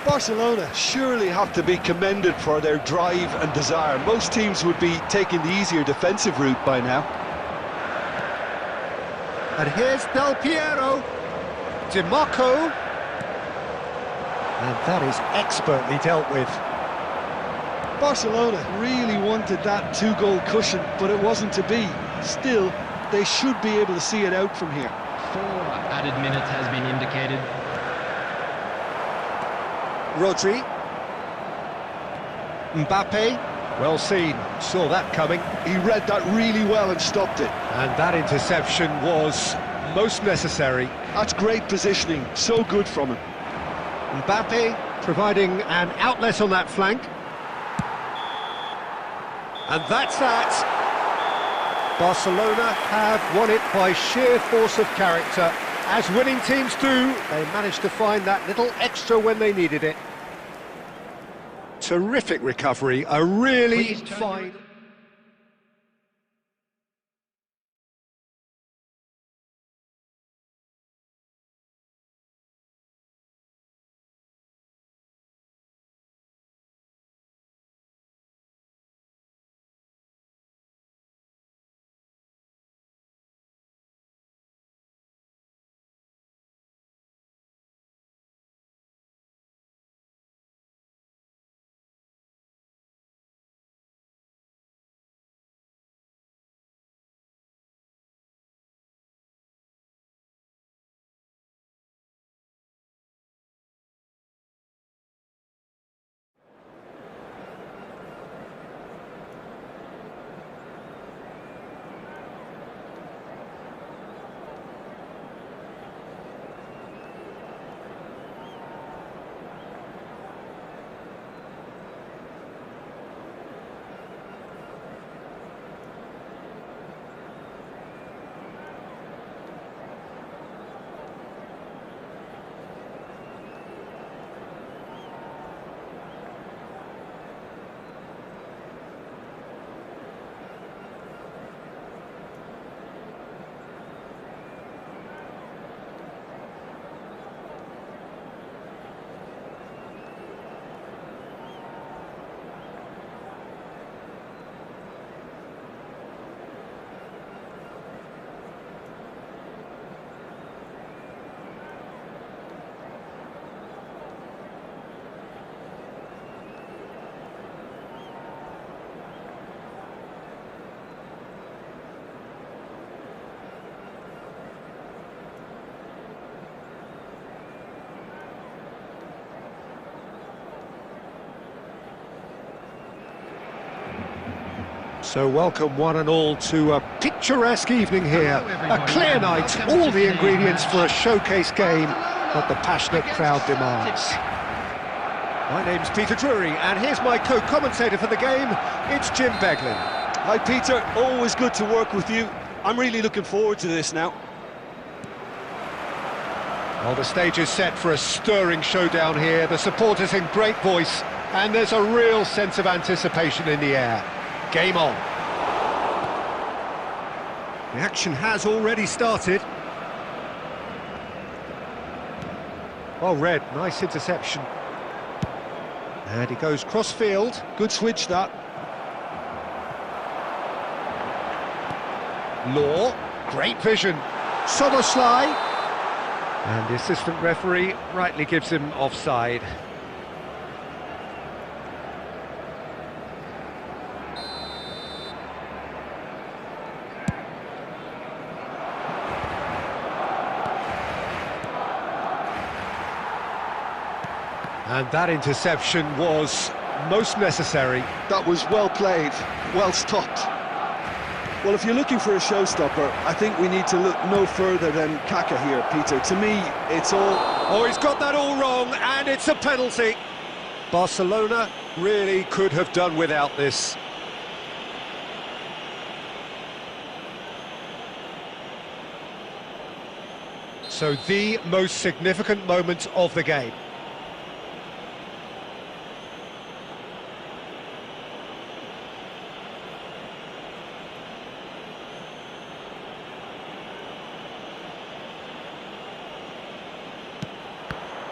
Barcelona surely have to be commended for their drive and desire. Most teams would be taking the easier defensive route by now. And here's Del Piero, DiMarco, and that is expertly dealt with. Barcelona really wanted that two-goal cushion, but it wasn't to be. Still, they should be able to see it out from here. 4 added minutes has been indicated. Rodri, Mbappe. Well seen, saw that coming. He read that really well and stopped it. And that interception was most necessary. That's great positioning, so good from him. Mbappe providing an outlet on that flank. And that's that. Barcelona have won it by sheer force of character. As winning teams do, they managed to find that little extra when they needed it. Terrific recovery, a really fine... So welcome one and all to a picturesque evening here. A clear night, all the ingredients for a showcase game that the passionate crowd demands. My name's Peter Drury, and here's my co-commentator for the game, it's Jim Beglin. Hi Peter, always good to work with you. I'm really looking forward to this now. Well, the stage is set for a stirring showdown here. The supporters in great voice, and there's a real sense of anticipation in the air. Game on. The action has already started. Well read, nice interception. And he goes cross-field. Good switch that. Law, great vision. Soboslai. And the assistant referee rightly gives him offside. And that interception was most necessary. That was well played, well stopped. Well, if you're looking for a showstopper, I think we need to look no further than Kaka here, Peter. To me, it's all... Oh, he's got that all wrong, and it's a penalty. Barcelona really could have done without this. So the most significant moment of the game.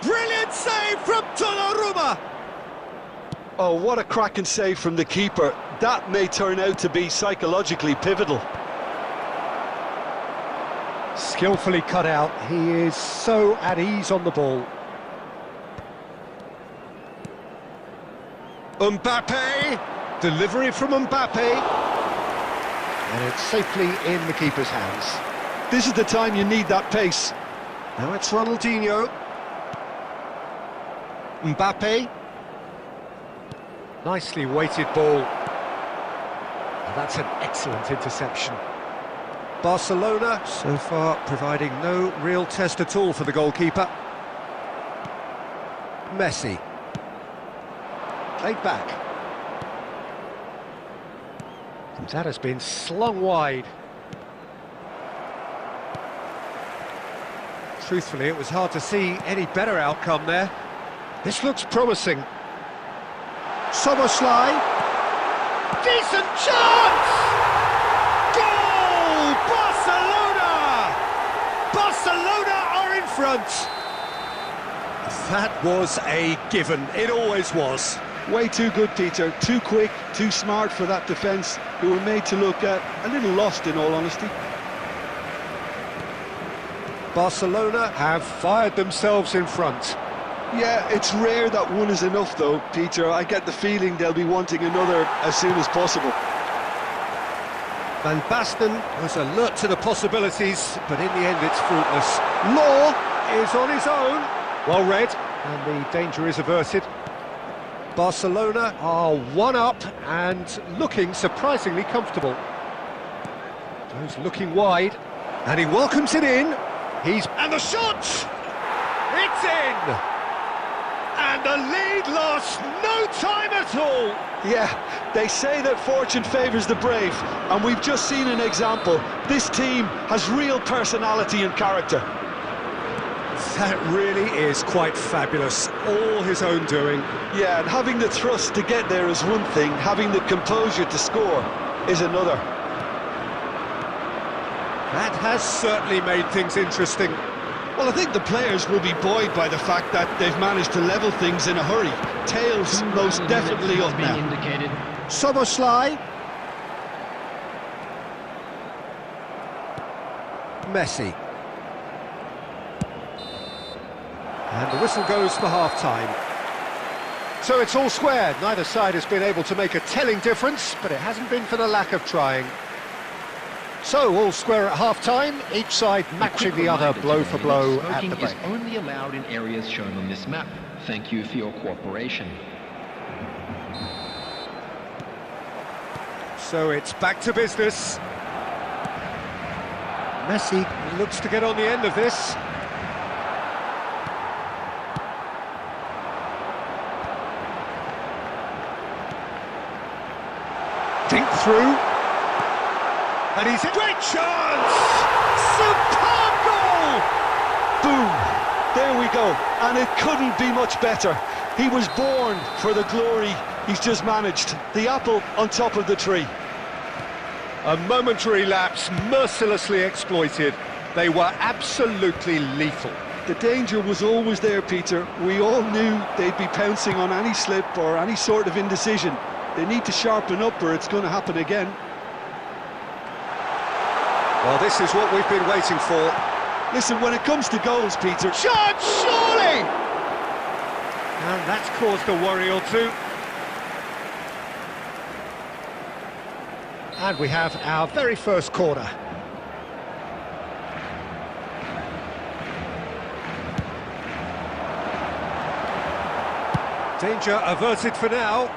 Brilliant save from Turnip! Oh, what a cracking save from the keeper. That may turn out to be psychologically pivotal. Skillfully cut out, he is so at ease on the ball. Mbappe, delivery from Mbappe, and it's safely in the keeper's hands. This is the time you need that pace. Now it's Ronaldinho. Mbappe. Nicely weighted ball. And that's an excellent interception. Barcelona, so far, providing no real test at all for the goalkeeper. Messi. Played back. And that has been slung wide. Truthfully, it was hard to see any better outcome there. This looks promising. Soboslai. Decent chance! Goal! Barcelona! Barcelona are in front. That was a given. It always was. Way too good, Peter. Too quick, too smart for that defence, who were made to look a little lost, in all honesty. Barcelona have fired themselves in front. Yeah, it's rare that one is enough, though, Peter. I get the feeling they'll be wanting another as soon as possible. Van Basten was alert to the possibilities, but in the end it's fruitless. Law is on his own. Well read, and the danger is averted. Barcelona are one up and looking surprisingly comfortable. Goes looking wide, and he welcomes it in. And the shot! It's in! And the lead lost no time at all. Yeah, they say that fortune favours the brave, and we've just seen an example. This team has real personality and character. That really is quite fabulous, all his own doing. Yeah, and having the thrust to get there is one thing, having the composure to score is another. That has certainly made things interesting. Well, I think the players will be buoyed by the fact that they've managed to level things in a hurry. Tails most definitely up now. Soboslai. Messi. And the whistle goes for half-time. So it's all square. Neither side has been able to make a telling difference, but it hasn't been for the lack of trying. So, all square at half-time, each side matching the other blow for blow at the break. Smoking is only allowed in areas shown on this map. Thank you for your cooperation. So it's back to business. Messi looks to get on the end of this. Dink through. And he's in. Great chance! Superb goal! Boom! There we go. And it couldn't be much better. He was born for the glory he's just managed. The apple on top of the tree. A momentary lapse, mercilessly exploited. They were absolutely lethal. The danger was always there, Peter. We all knew they'd be pouncing on any slip or any sort of indecision. They need to sharpen up or it's going to happen again. Well, this is what we've been waiting for. Listen, when it comes to goals, Peter... Shot, surely! And that's caused a worry or two. And we have our very first corner. Danger averted for now.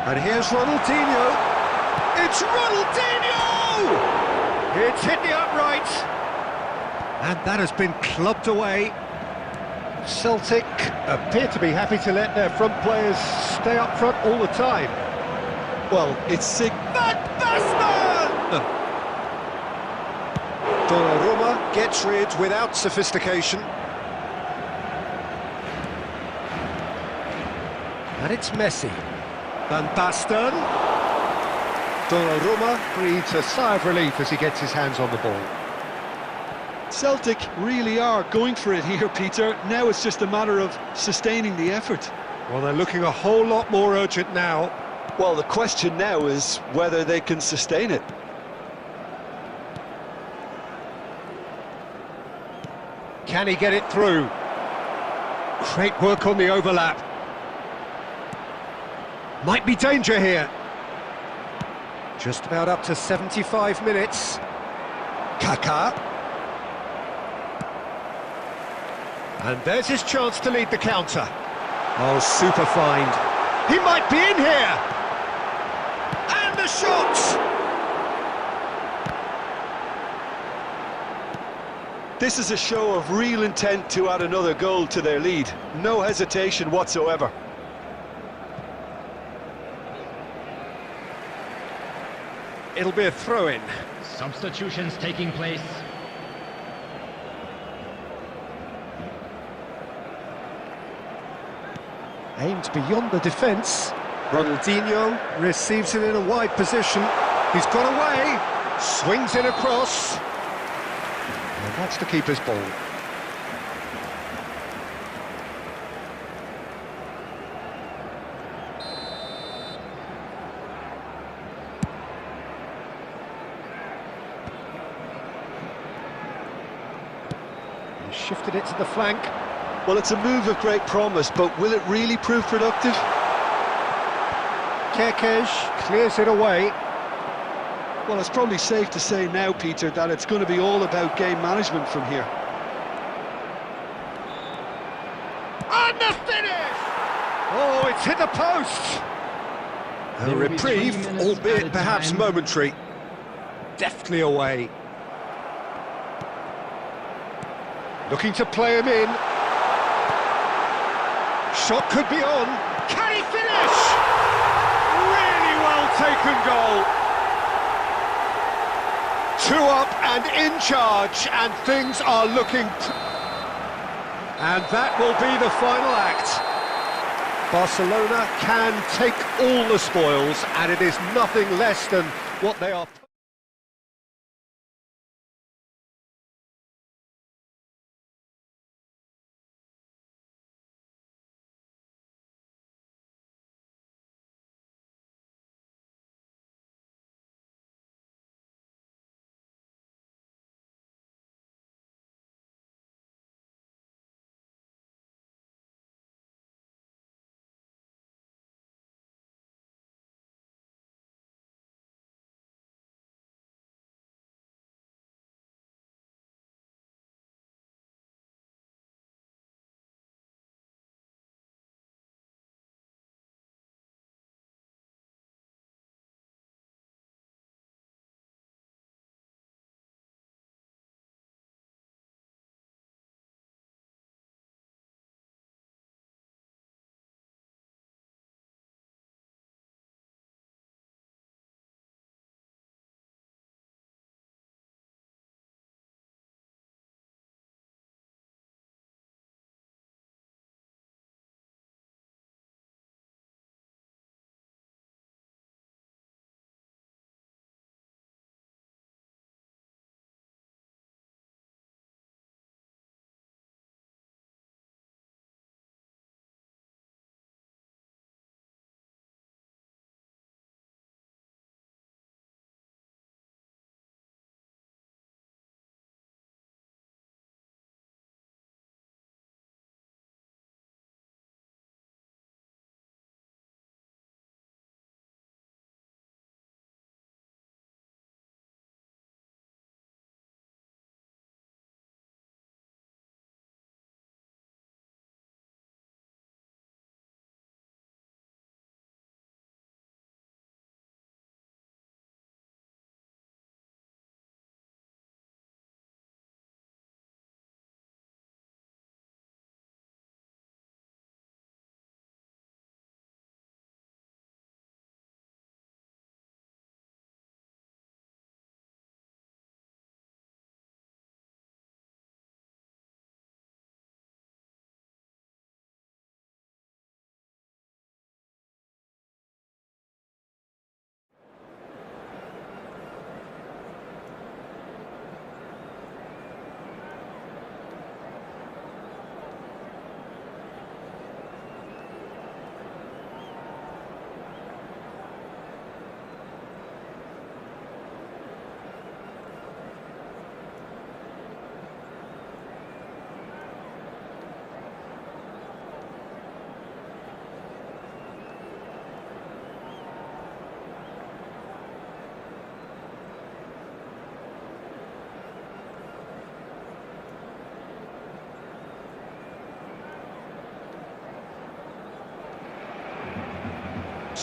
And here's Ronaldinho. It's Ronaldinho! It's hit the upright. And that has been clubbed away. Celtic appear to be happy to let their front players stay up front all the time. Well, it's sick. Van Basten! Donnarumma gets rid without sophistication. And it's Messi. Van Basten. Donnarumma breathes a sigh of relief as he gets his hands on the ball. Celtic really are going for it here, Peter. Now it's just a matter of sustaining the effort. Well, they're looking a whole lot more urgent now. Well, the question now is whether they can sustain it. Can he get it through? Great work on the overlap. Might be danger here. Just about up to 75 minutes. Kaká. And there's his chance to lead the counter. Oh, super find. He might be in here! And the shot! This is a show of real intent to add another goal to their lead. No hesitation whatsoever. It'll be a throw-in. Substitutions taking place. Aimed beyond the defence. Ronaldinho receives it in a wide position. He's got away. Swings it across. And that's the keeper's ball. He shifted it to the flank. Well, it's a move of great promise, but will it really prove productive? Kerkez clears it away. Well, it's probably safe to say now, Peter, that it's going to be all about game management from here. And the finish! Oh, it's hit the post! A reprieve, albeit perhaps momentary. Deftly away. Looking to play him in. Shot could be on. Can he finish? Really well taken goal. 2 up and in charge, and things are looking... And that will be the final act. Barcelona can take all the spoils, and it is nothing less than what they are...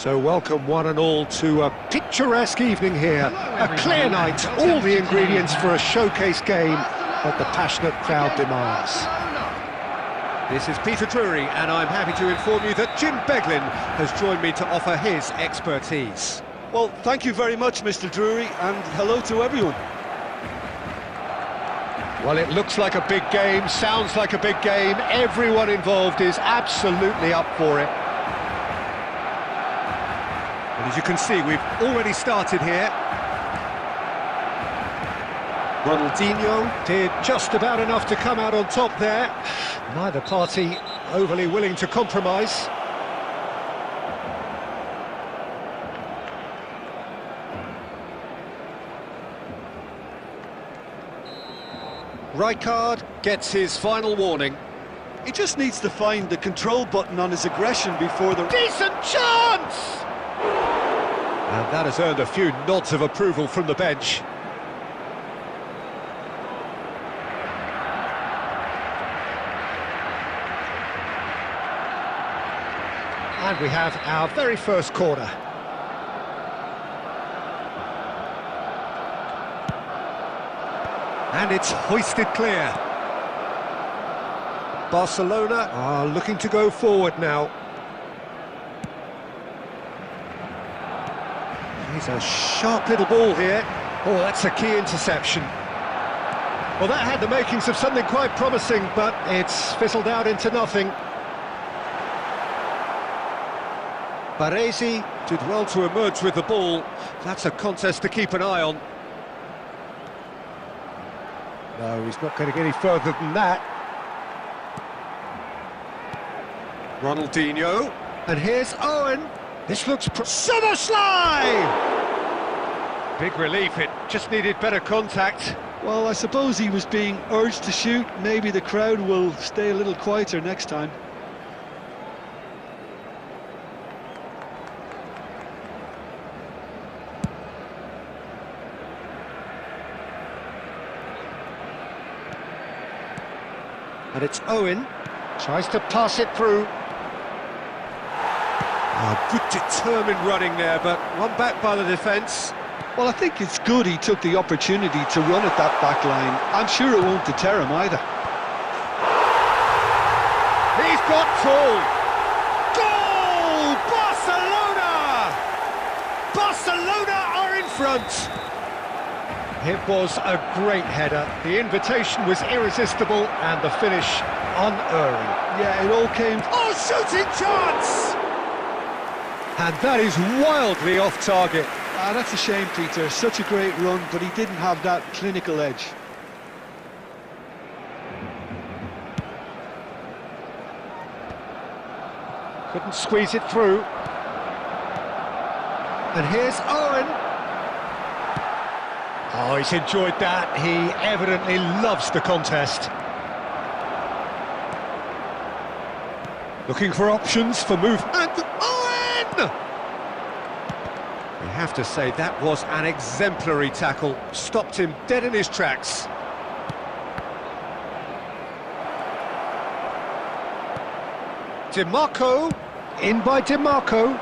So welcome one and all to a picturesque evening here. A clear night, all the ingredients for a showcase game that the passionate crowd demands. This is Peter Drury, and I'm happy to inform you that Jim Beglin has joined me to offer his expertise. Well, thank you very much, Mr. Drury, and hello to everyone. Well, it looks like a big game, sounds like a big game. Everyone involved is absolutely up for it. And as you can see, we've already started here. Ronaldinho did just about enough to come out on top there. Neither party overly willing to compromise. Rijkaard gets his final warning. He just needs to find the control button on his aggression before the... Decent chance! And that has earned a few nods of approval from the bench. And we have our very first corner. And it's hoisted clear. Barcelona are looking to go forward now. He's a sharp little ball here. Oh, that's a key interception. Well, that had the makings of something quite promising, but it's fizzled out into nothing. Baresi did well to emerge with the ball. That's a contest to keep an eye on. No, he's not going to get any further than that. Ronaldinho. And here's Owen. This looks... Summerslide! Big relief, it just needed better contact. Well, I suppose he was being urged to shoot. Maybe the crowd will stay a little quieter next time. And it's Owen, tries to pass it through. Oh, good determined running there, but one back by the defence. Well, I think it's good he took the opportunity to run at that back line. I'm sure it won't deter him either. He's got full. Goal! Barcelona! Barcelona are in front. It was a great header. The invitation was irresistible and the finish unerring. Yeah, it all came... Oh, shooting chance! And that is wildly off target. Ah, that's a shame, Peter. Such a great run, but he didn't have that clinical edge. Couldn't squeeze it through. And here's Owen. Oh, he's enjoyed that. He evidently loves the contest. Looking for options for movement. Owen! We have to say that was an exemplary tackle. Stopped him dead in his tracks. DiMarco. In by DiMarco.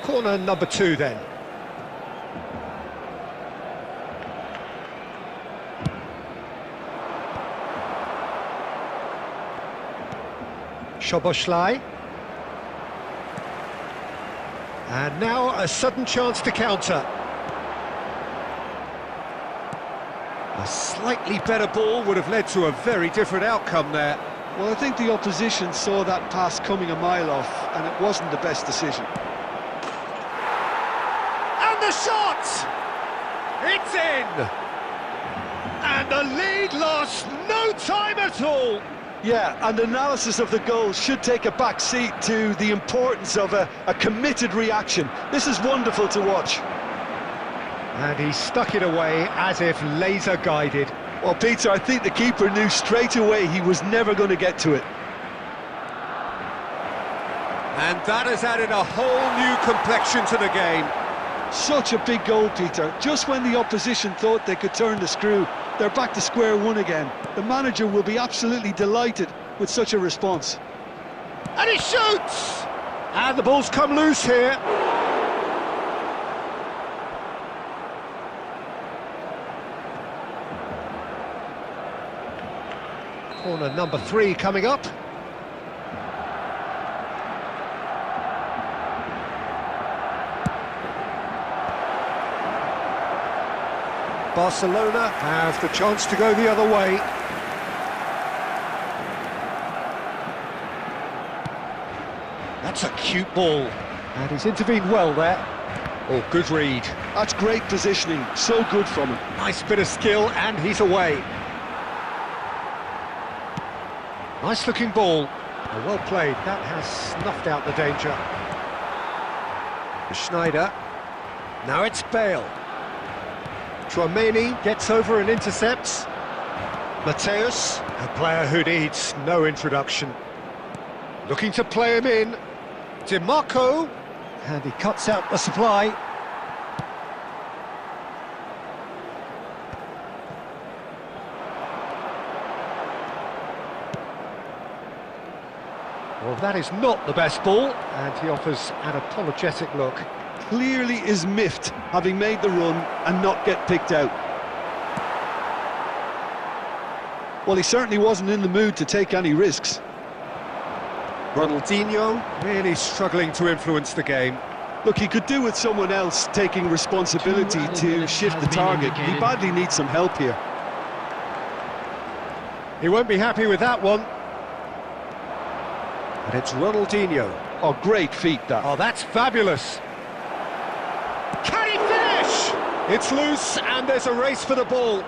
Corner number 2 then. Szoboszlai. And now a sudden chance to counter. A slightly better ball would have led to a very different outcome there. Well, I think the opposition saw that pass coming a mile off, and it wasn't the best decision. The shot! It's in! And the lead lost no time at all! Yeah, and analysis of the goal should take a back seat to the importance of a committed reaction. This is wonderful to watch. And he stuck it away as if laser guided. Well, Peter, I think the keeper knew straight away he was never going to get to it. And that has added a whole new complexion to the game. Such a big goal, Peter. Just when the opposition thought they could turn the screw, They're back to square one again. The manager will be absolutely delighted with such a response. And he shoots! And the ball's come loose here. Corner number 3 coming up. Barcelona have the chance to go the other way. That's a cute ball. And he's intervened well there. Oh, good read. That's great positioning, so good from him. Nice bit of skill, and he's away. Nice looking ball. Oh, well played. That has snuffed out the danger. Schneider. Now it's Bale. Tchouameni gets over and intercepts. Mateus, a player who needs no introduction. Looking to play him in. DiMarco, and he cuts out the supply. Well, that is not the best ball, and he offers an apologetic look. Clearly is miffed, having made the run and not get picked out. Well, he certainly wasn't in the mood to take any risks. Ronaldinho really struggling to influence the game. Look, he could do with someone else taking responsibility to shift the target. He badly needs some help here. He won't be happy with that one. And it's Ronaldinho. Oh, great feat, that. Oh, that's fabulous. Can he finish? It's loose, and there's a race for the ball.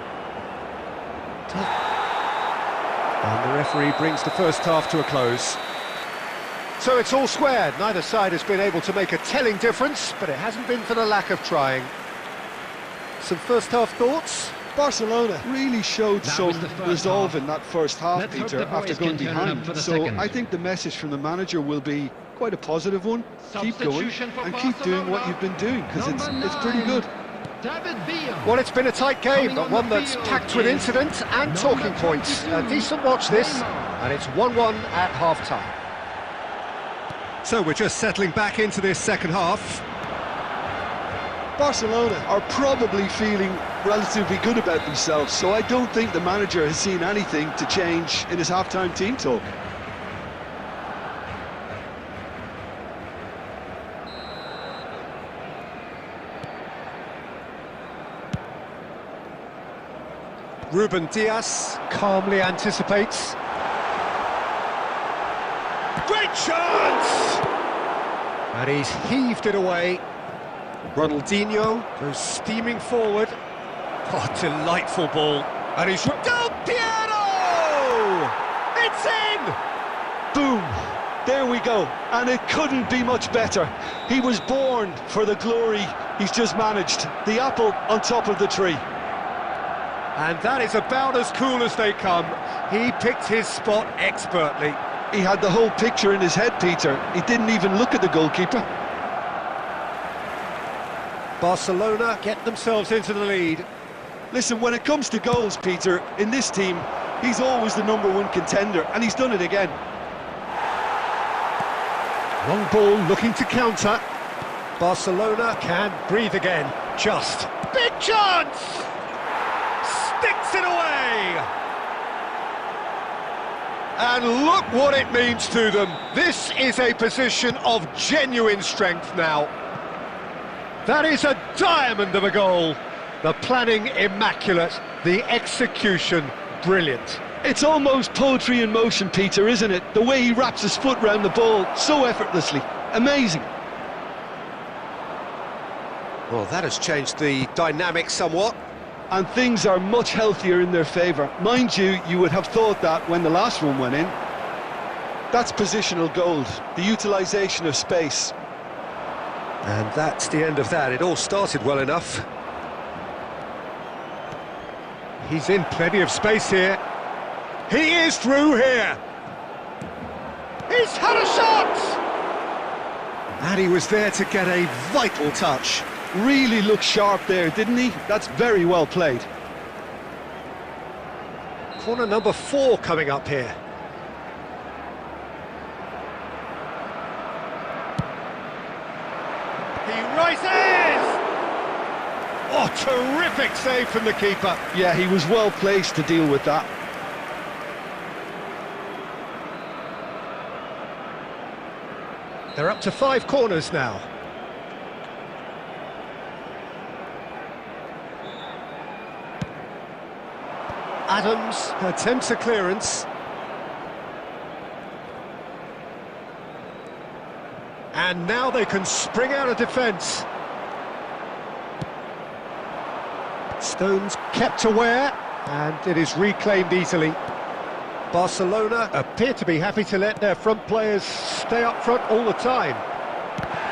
And the referee brings the first half to a close. So it's all squared. Neither side has been able to make a telling difference, but it hasn't been for the lack of trying. Some first half thoughts? Barcelona really showed some resolve half. in that first half, Let's hope Peter, the boys after going can turn it up behind. for the So second. I think the message from the manager will be quite a positive one. Keep going Substitution for and keep doing what Barcelona. you've been doing, because it's pretty 9, good. David Villa. Well, it's been a tight game, Coming but on one the that's field packed with is incident and talking number points. A 22, decent watch this, Neymar. and it's 1-1 at half-time. So we're just settling back into this second half. Barcelona are probably feeling relatively good about themselves, so I don't think the manager has seen anything to change in his half-time team talk. Ruben Dias calmly anticipates. Great chance! And he's heaved it away. Ronaldinho goes steaming forward. Oh, delightful ball. And he's... Del Piero! It's in! Boom! There we go. And it couldn't be much better. He was born for the glory he's just managed. The apple on top of the tree. And that is about as cool as they come. He picked his spot expertly. He had the whole picture in his head, Peter. He didn't even look at the goalkeeper. Barcelona get themselves into the lead. Listen, when it comes to goals, Peter, in this team, he's always the #1 contender, and he's done it again. Long ball looking to counter. Barcelona can breathe again. Just. Big chance! Sticks it away! And look what it means to them. This is a position of genuine strength now. That is a diamond of a goal. The planning immaculate, the execution brilliant. It's almost poetry in motion, Peter, isn't it? The way he wraps his foot round the ball so effortlessly. Amazing. Well, that has changed the dynamic somewhat. And things are much healthier in their favour. Mind you, you would have thought that when the last one went in. That's positional gold, the utilisation of space. And that's the end of that. It all started well enough. He's in plenty of space here. He is through here. He's had a shot! And he was there to get a vital touch. Really looked sharp there, didn't he? That's very well played. Corner number 4 coming up here. He rises! Oh, terrific save from the keeper. Yeah, he was well placed to deal with that. They're up to 5 corners now. Adams attempts a clearance. And now they can spring out of defence. Stones kept aware, and it is reclaimed easily. Barcelona appear to be happy to let their front players stay up front all the time.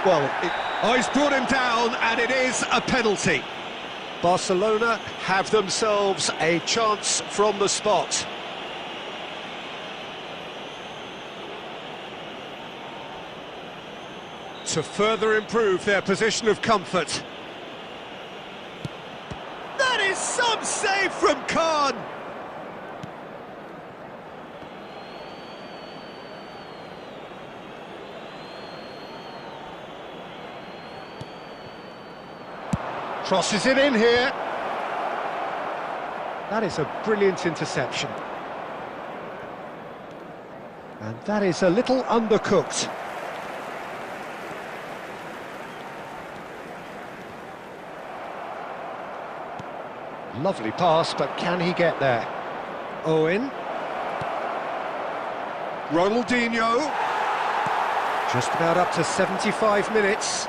Well, he's brought him down, and it is a penalty. Barcelona have themselves a chance from the spot. To further improve their position of comfort. That is some save from Khan! Crosses it in here. That is a brilliant interception. And that is a little undercooked. Lovely pass, but can he get there? Owen. Ronaldinho. Just about up to 75 minutes.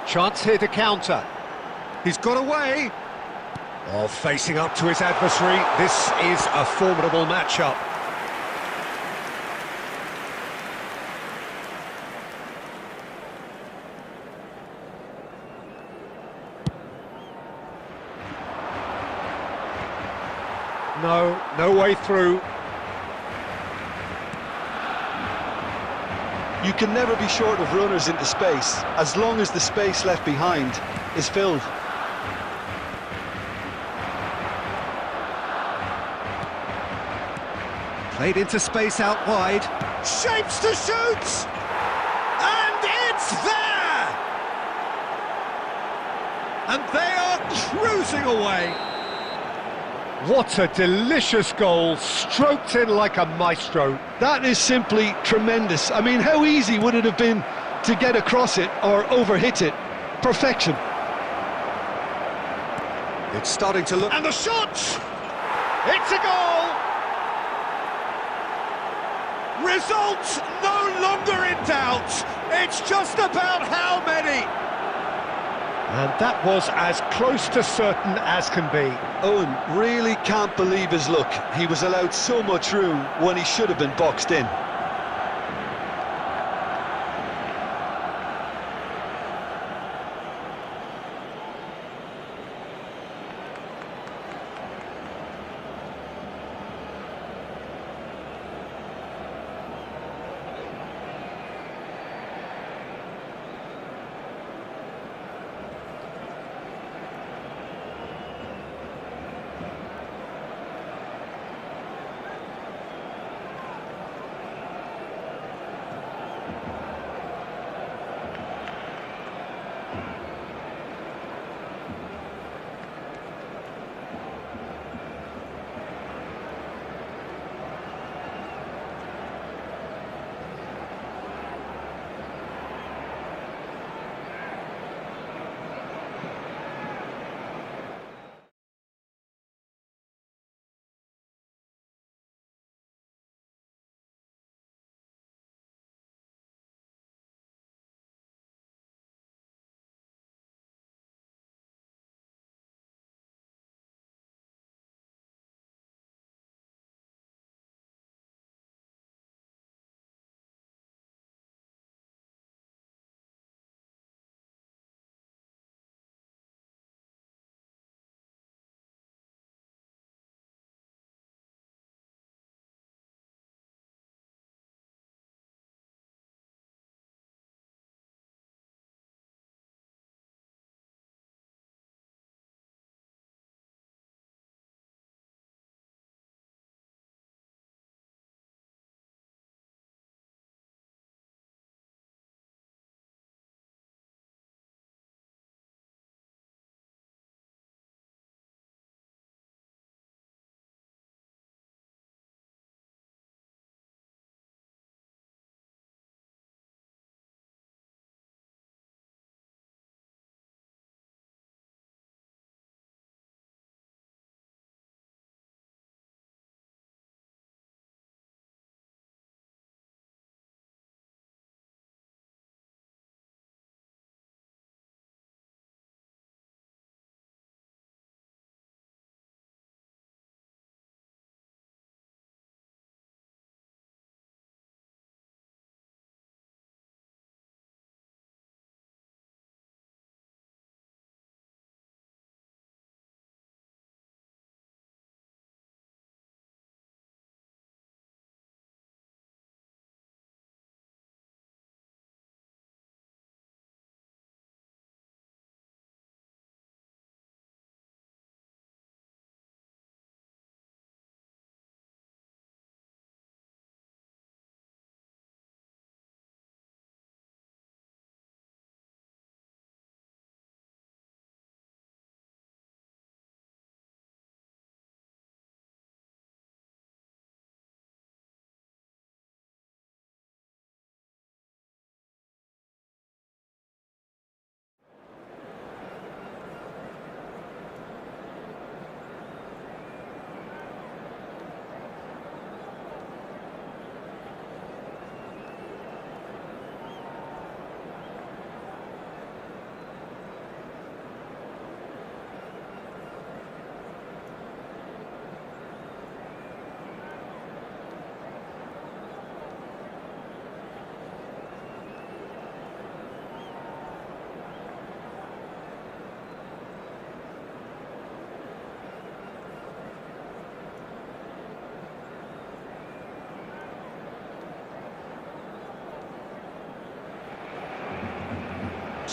Chance here to counter. He's got away. Oh, facing up to his adversary. This is a formidable matchup. No way through. You can never be short of runners into space, as long as the space left behind is filled. Played into space out wide. Shapes to shoot! And it's there! And they are cruising away. What a delicious goal, stroked in like a maestro. That is simply tremendous. I mean, how easy would it have been to get across it or overhit it? Perfection. It's starting to look... And the shot! It's a goal! Result no longer in doubt. It's just about how many. And that was as close to certain as can be. Owen really can't believe his luck. He was allowed so much room when he should have been boxed in.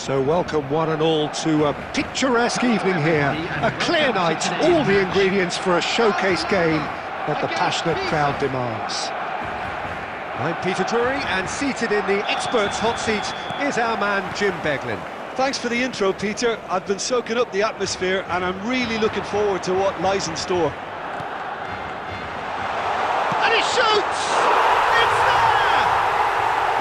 So welcome one and all to a picturesque evening here. A clear night, all the ingredients for a showcase game that the passionate crowd demands. I'm Peter Drury, and seated in the experts' hot seat is our man Jim Beglin. Thanks for the intro, Peter. I've been soaking up the atmosphere and I'm really looking forward to what lies in store. And he shoots! It's there!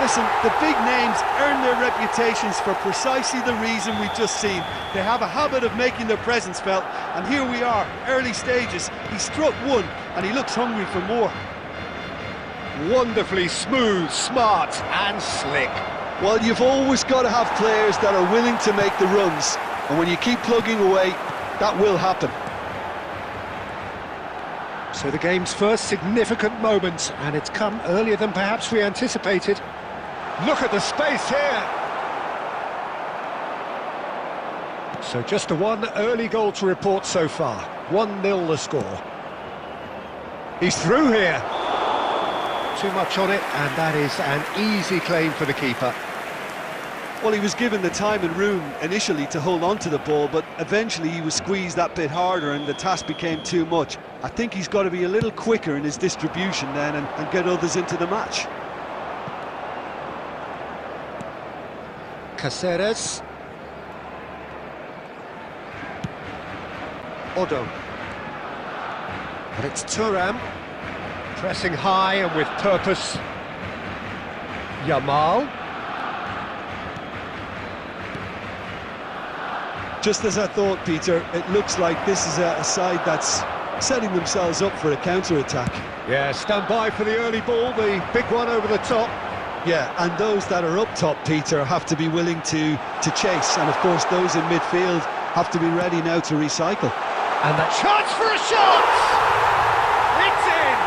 Listen, the big names earn their reputations for precisely the reason we've just seen. They have a habit of making their presence felt, and here we are, early stages. He struck one and he looks hungry for more. Wonderfully smooth, smart and slick. Well, you've always got to have players that are willing to make the runs, and when you keep plugging away, that will happen. So the game's first significant moment, and it's come earlier than perhaps we anticipated. Look at the space here! So just one early goal to report so far. 1-0 the score. He's through here. Too much on it, and that is an easy claim for the keeper. Well, he was given the time and room initially to hold on to the ball, but eventually he was squeezed that bit harder and the task became too much. I think he's got to be a little quicker in his distribution then and get others into the match. Caceres. Odo. And it's Thuram. Pressing high and with purpose. Yamal. Just as I thought, Peter, it looks like this is a side that's setting themselves up for a counter-attack. Yeah, stand by for the early ball, the big one over the top. Yeah, and those that are up top, Peter, have to be willing to chase. And of course, those in midfield have to be ready now to recycle. And the chance for a shot! It's in!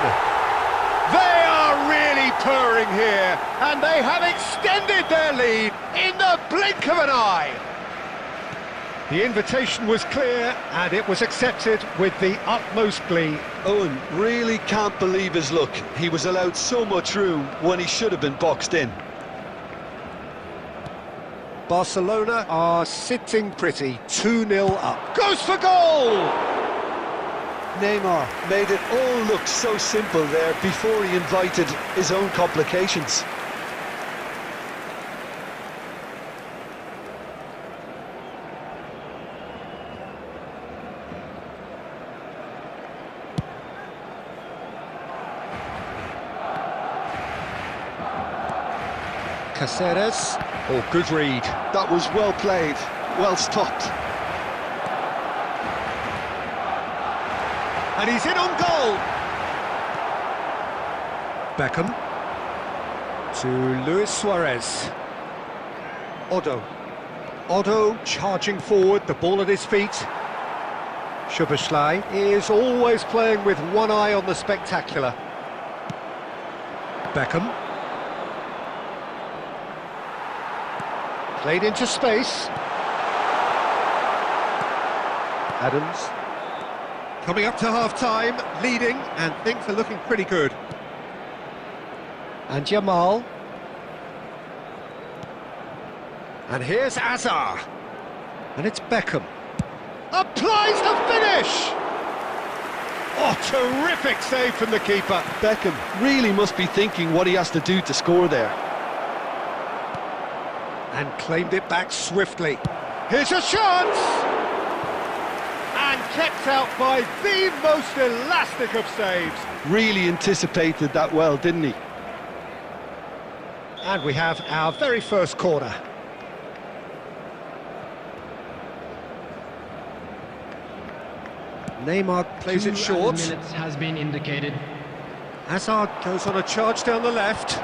They are really purring here, and they have extended their lead in the blink of an eye. The invitation was clear, and it was accepted with the utmost glee. Owen really can't believe his luck. He was allowed so much room when he should have been boxed in. Barcelona are sitting pretty, 2-0 up. Goes for goal! Neymar made it all look so simple there before he invited his own complications. Caceres. Oh, good read. That was well played, well stopped. And he's in on goal. Beckham. To Luis Suarez. Odo. Odo charging forward, the ball at his feet. Szoboszlai is always playing with one eye on the spectacular. Beckham. Played into space. Adams. Coming up to half-time, leading, and things are looking pretty good. And Yamal. And here's Azar. And it's Beckham. Applies the finish! Oh, terrific save from the keeper. Beckham really must be thinking what he has to do to score there. And claimed it back swiftly. Here's a chance! And kept out by the most elastic of saves. Really anticipated that well, didn't he? And we have our very first corner. Neymar plays it short. 2 minutes has been indicated. Hazard goes on a charge down the left.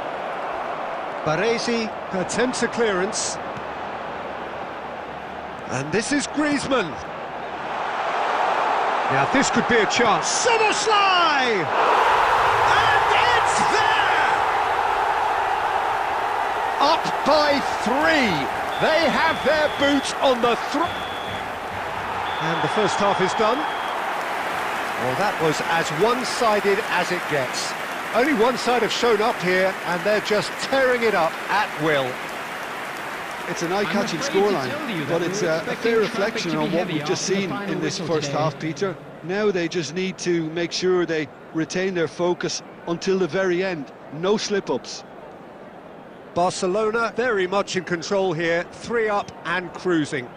Baresi attempts a clearance. And this is Griezmann. Now this could be a chance. Szoboszlai! And it's there! Up by 3. They have their boots on the and the first half is done. Well, that was as one-sided as it gets. Only one side have shown up here, and they're just tearing it up at will. it's an eye-catching scoreline, but it's a fair reflection on what we've just seen in this first half, Peter. Now they just need to make sure they retain their focus until the very end. No slip-ups. Barcelona very much in control here, 3 up and cruising.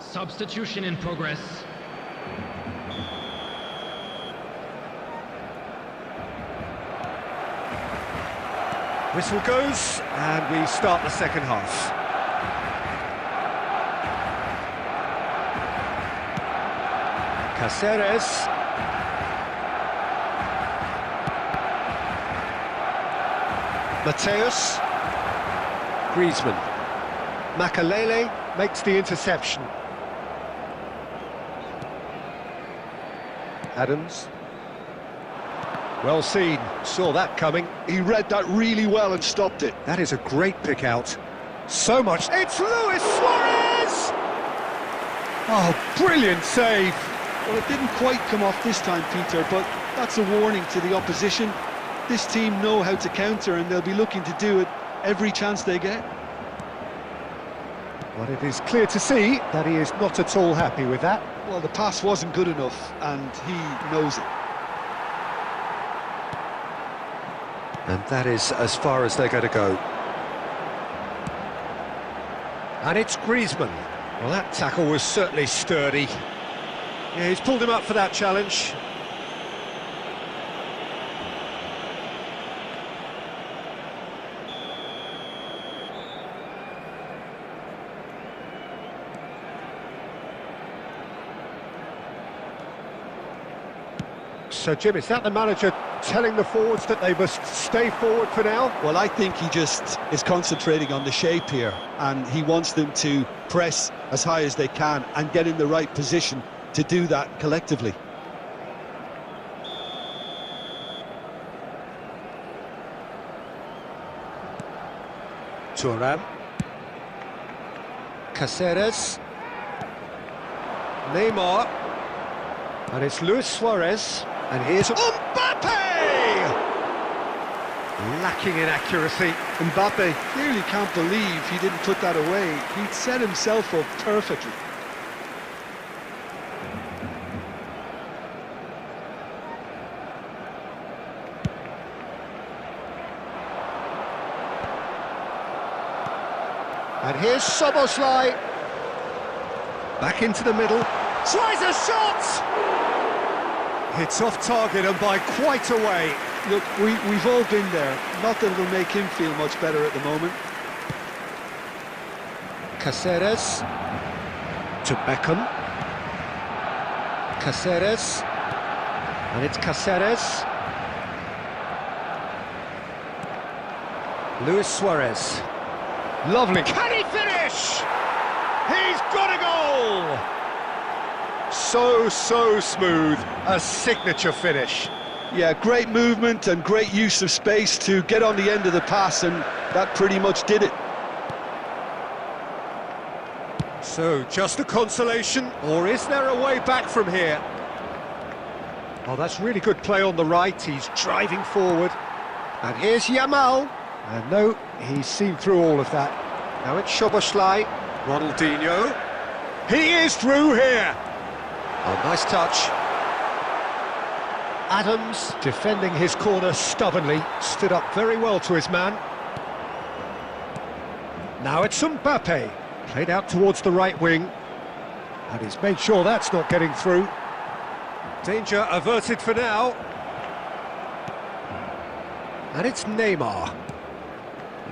Substitution in progress. Whistle goes, and we start the second half. Cáceres. Mateus. Griezmann. Makalele makes the interception. Adams. Well seen, saw that coming. He read that really well and stopped it. That is a great pick out. So much. It's Luis Suarez! Oh, brilliant save. Well, it didn't quite come off this time, Peter, but that's a warning to the opposition. This team know how to counter, and they'll be looking to do it every chance they get. But it is clear to see that he is not at all happy with that. Well, the pass wasn't good enough, and he knows it. And that is as far as they're going to go. And it's Griezmann. Well, that tackle was certainly sturdy. Yeah, he's pulled him up for that challenge. So, Jim, is that the manager telling the forwards that they must stay forward for now? Well, I think he just is concentrating on the shape here, and he wants them to press as high as they can and get in the right position to do that collectively. Turnip. Cáceres. Neymar. And it's Luis Suarez. And here's Mbappe! Lacking in accuracy. Mbappe clearly can't believe he didn't put that away. He'd set himself up perfectly. And here's Szoboszlai. Back into the middle. Tries a shot! It's off target and by quite a way. Look, we've all been there. Not that it'll make him feel much better at the moment. Cáceres. To Beckham. Cáceres. And it's Cáceres. Luis Suarez. Lovely. Can he finish? He's got a goal! So smooth. A signature finish. Yeah, great movement and great use of space to get on the end of the pass, and that pretty much did it. So, just a consolation, or is there a way back from here? Oh, that's really good play on the right. He's driving forward. And here's Yamal. And no, he's seen through all of that. Now it's Szoboszlai. Ronaldinho. He is through here. Oh, nice touch. Adams, defending his corner stubbornly, stood up very well to his man. Now it's Mbappe. Played out towards the right wing. And he's made sure that's not getting through. Danger averted for now. And it's Neymar.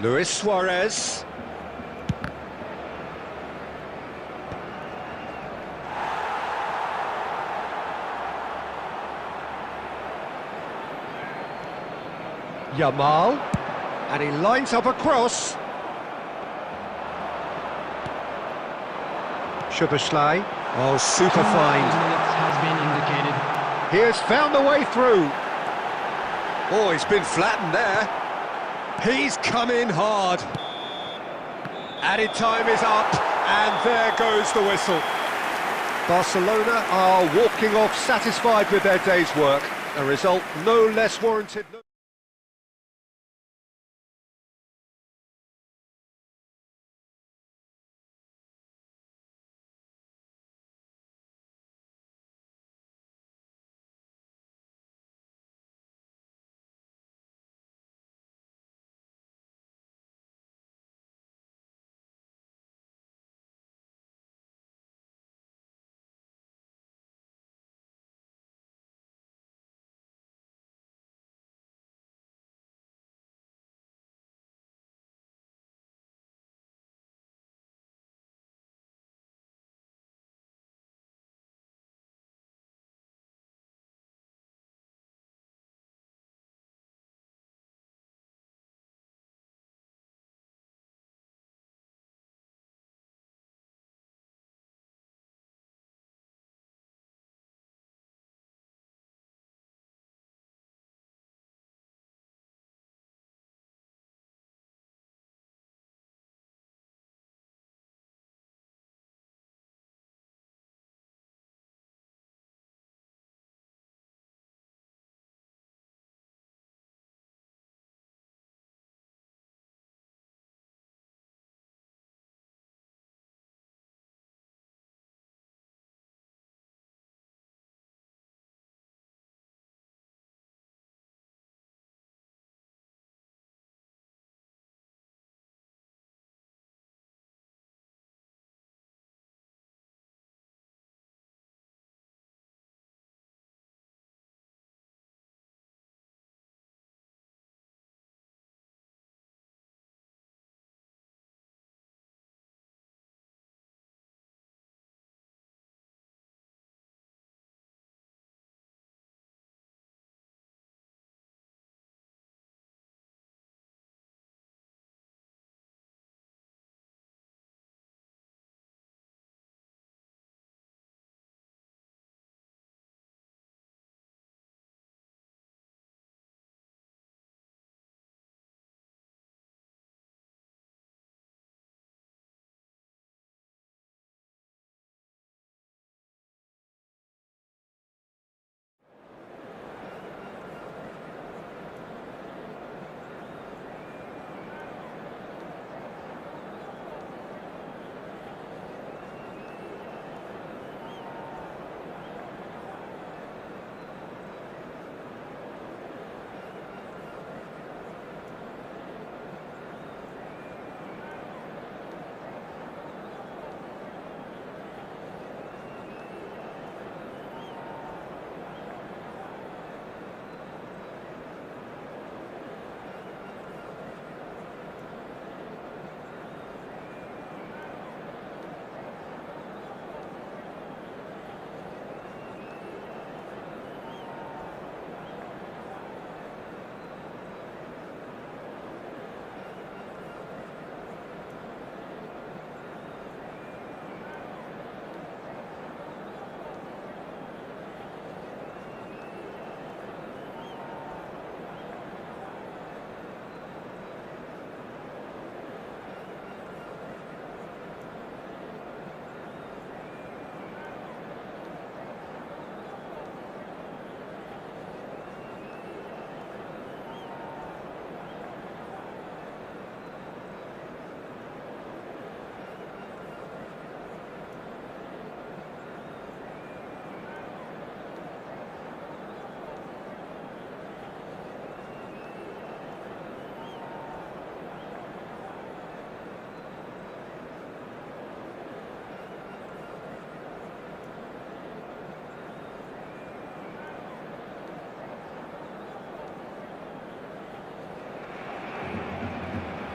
Luis Suarez. Yamal. And he lines up a cross. Szoboszlai. Oh, super find. Has been indicated. He has found the way through. Oh, he's been flattened there. He's come in hard. Added time is up, and there goes the whistle. Barcelona are walking off satisfied with their day's work. A result no less warranted.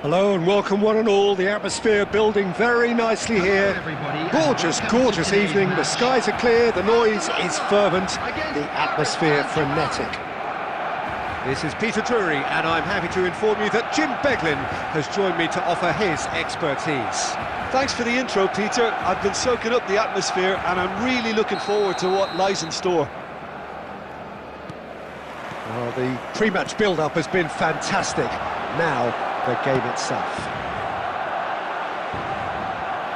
Hello and welcome one and all. The atmosphere building very nicely here. Gorgeous, gorgeous evening. The skies are clear, the noise is fervent, the atmosphere frenetic. This is Peter Drury, and I'm happy to inform you that Jim Beglin has joined me to offer his expertise. Thanks for the intro, Peter. I've been soaking up the atmosphere and I'm really looking forward to what lies in store. Well, the pre-match build-up has been fantastic. Now, the game itself.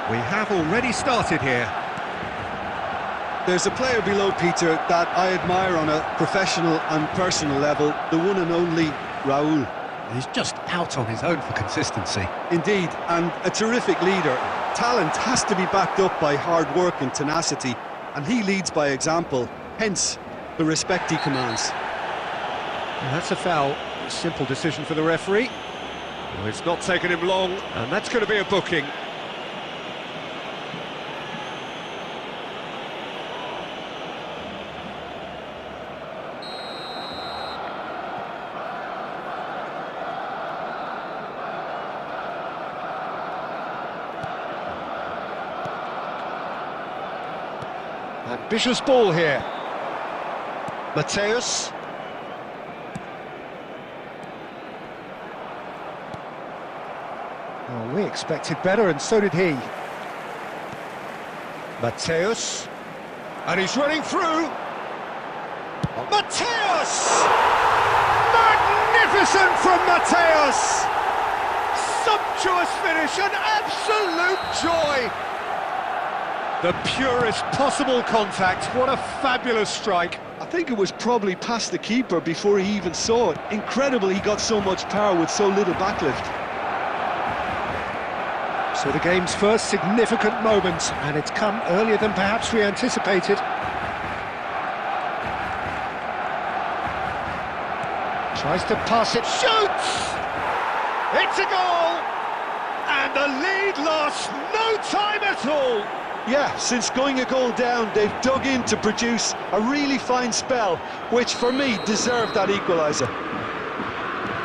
We have already started here. There's a player below, Peter, that I admire on a professional and personal level, the one and only Raul. He's just out on his own for consistency. Indeed, and a terrific leader. Talent has to be backed up by hard work and tenacity, and he leads by example, hence the respect he commands. And that's a foul. A simple decision for the referee. Well, it's not taken him long, and that's going to be a booking. Ambitious ball here. Mateus. Well, we expected better, and so did he. Mateus. And he's running through. Mateus! Magnificent from Mateus! Sumptuous finish, an absolute joy! The purest possible contact. What a fabulous strike. I think it was probably past the keeper before he even saw it. Incredible he got so much power with so little backlift. So the game's first significant moment, and it's come earlier than perhaps we anticipated. Tries to pass it, shoots! It's a goal! And the lead lost no time at all! Yeah, since going a goal down, they've dug in to produce a really fine spell, which for me deserved that equaliser.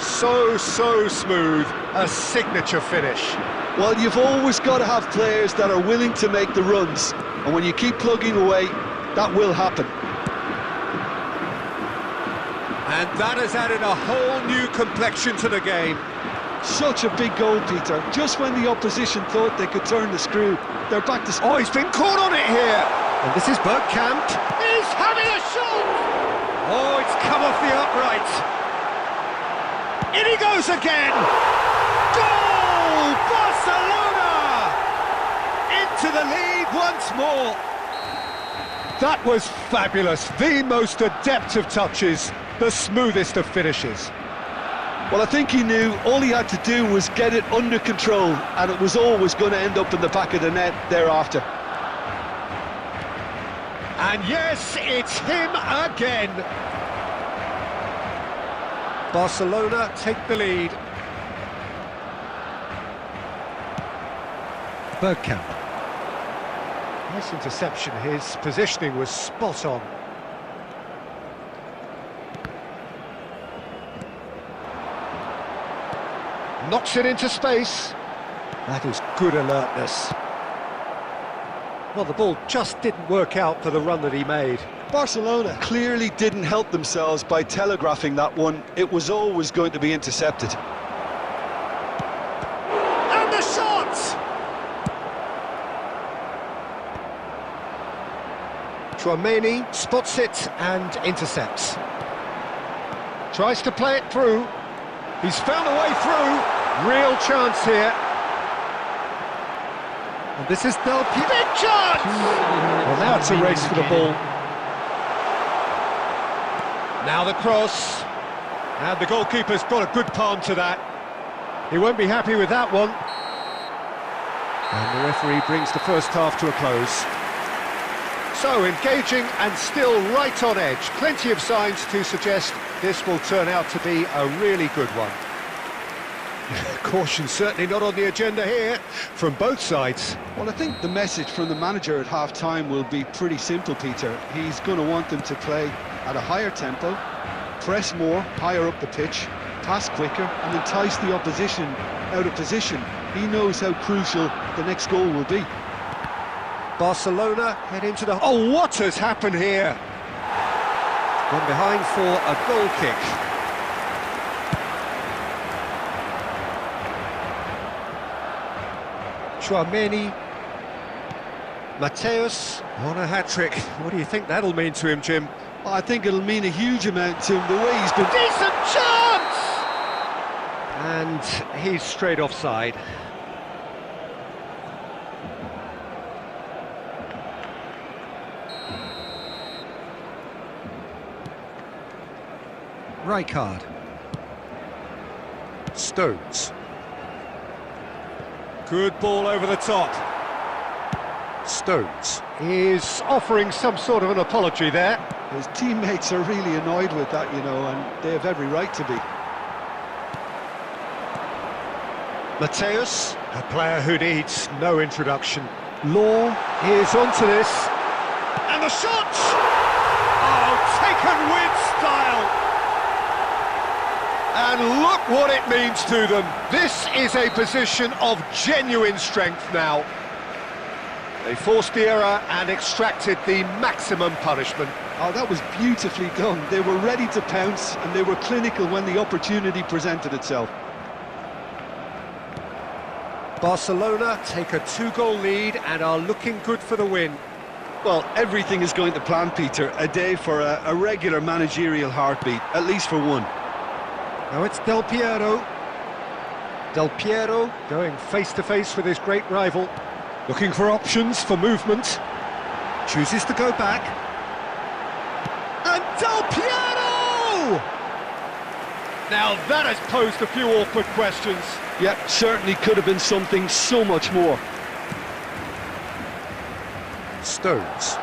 So smooth, a signature finish. Well, you've always got to have players that are willing to make the runs, and when you keep plugging away, that will happen. And that has added a whole new complexion to the game. Such a big goal, Peter. Just when the opposition thought they could turn the screw, they're back to score. Oh, he's been caught on it here. And this is Bergkamp. He's having a shot. Oh, it's come off the upright. In he goes again. Goal! Barcelona! Into the lead once more. That was fabulous. The most adept of touches, the smoothest of finishes. Well, I think he knew all he had to do was get it under control, and it was always going to end up in the back of the net thereafter. And yes, it's him again. Barcelona take the lead. Bergkamp. Nice interception. His positioning was spot on. Knocks it into space. That is good alertness. Well, the ball just didn't work out for the run that he made. Barcelona clearly didn't help themselves by telegraphing that one. It was always going to be intercepted. And the shot! Tchouameni spots it and intercepts. Tries to play it through. He's found a way through. Real chance here. And this is Del Piero. Big chance! Well, now it's a race for the ball. Now the cross. And the goalkeeper's got a good palm to that. He won't be happy with that one. And the referee brings the first half to a close. So, engaging and still right on edge. Plenty of signs to suggest this will turn out to be a really good one. Caution certainly not on the agenda here, from both sides. Well, I think the message from the manager at half-time will be pretty simple, Peter. He's going to want them to play at a higher tempo, press more, higher up the pitch, pass quicker, and entice the opposition out of position. He knows how crucial the next goal will be. Barcelona head into the... Oh, what has happened here? Gone behind for a goal kick. Tchouameni. Mateus on a hat-trick. What do you think that'll mean to him, Jim? Well, I think it'll mean a huge amount to him, the way he's been... Decent chance! And he's straight offside. Rijkaard. Stones. Good ball over the top. Stones is offering some sort of an apology there. His teammates are really annoyed with that, you know, and they have every right to be. Mateus, a player who needs no introduction. Law is onto this. And the shot! Oh, taken with style! And look what it means to them. This is a position of genuine strength now. They forced the error and extracted the maximum punishment. Oh, that was beautifully done. They were ready to pounce and they were clinical when the opportunity presented itself. Barcelona take a 2-goal lead and are looking good for the win. Well, everything is going to plan, Peter. A day for a regular managerial heartbeat, at least for one. Now it's Del Piero. Del Piero going face-to-face with his great rival. Looking for options for movement. Chooses to go back. And Del Piero! Now that has posed a few awkward questions. Yeah, certainly could have been something so much more. Stones.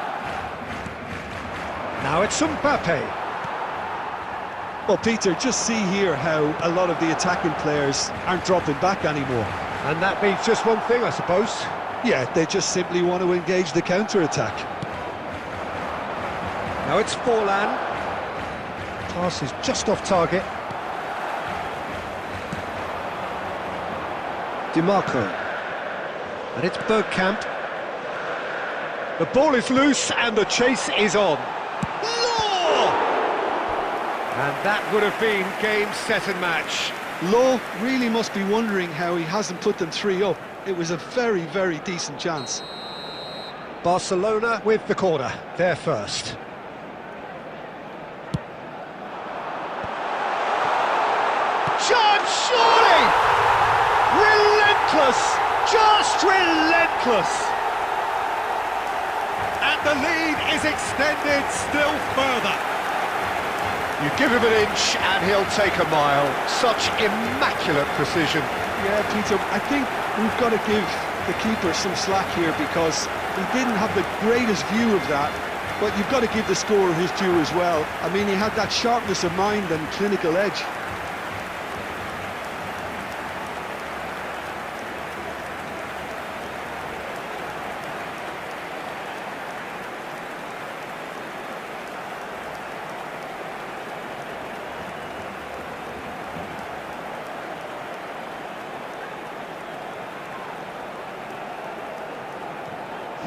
Now it's Mbappe. Well, Peter, just see here how a lot of the attacking players aren't dropping back anymore. And that means just one thing, I suppose. Yeah, they just simply want to engage the counter-attack. Now it's Forlan. Pass is just off target. DiMarco. And it's Bergkamp. The ball is loose and the chase is on. Law! And that would have been game, set and match. Law really must be wondering how he hasn't put them 3 up. It was a very, very decent chance. Barcelona with the corner, they're first. Chance, surely! Relentless! Just relentless! And the lead is extended still further. You give him an inch and he'll take a mile. Such immaculate precision. Yeah, Peter, I think we've got to give the keeper some slack here because he didn't have the greatest view of that, but you've got to give the scorer his due as well. I mean, he had that sharpness of mind and clinical edge.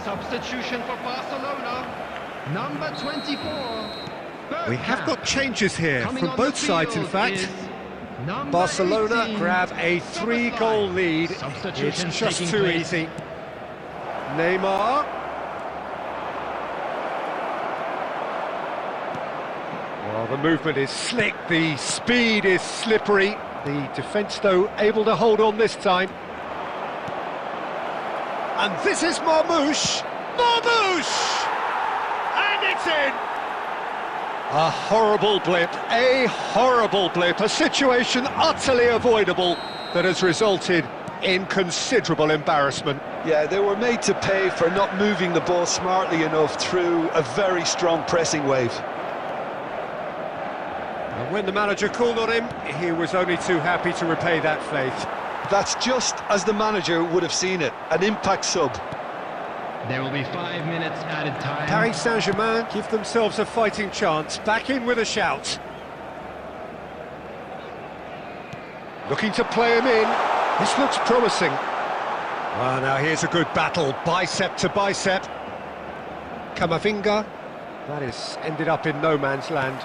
Substitution for Barcelona, number 24. We have got changes here from both sides, in fact. Barcelona 18, grab a 3-goal lead. It's just too easy. Neymar. Well, the movement is slick, the speed is slippery. The defence, though, able to hold on this time. And this is Marmoush! Marmoush! And it's in! A horrible blip, a situation utterly avoidable that has resulted in considerable embarrassment. Yeah, they were made to pay for not moving the ball smartly enough through a very strong pressing wave. And when the manager called on him, he was only too happy to repay that faith. That's just as the manager would have seen it, an impact sub. There will be 5 minutes added time. Paris Saint-Germain give themselves a fighting chance, back in with a shout. Looking to play him in, this looks promising. Well, now here's a good battle, bicep to bicep. Camavinga, that is ended up in no man's land.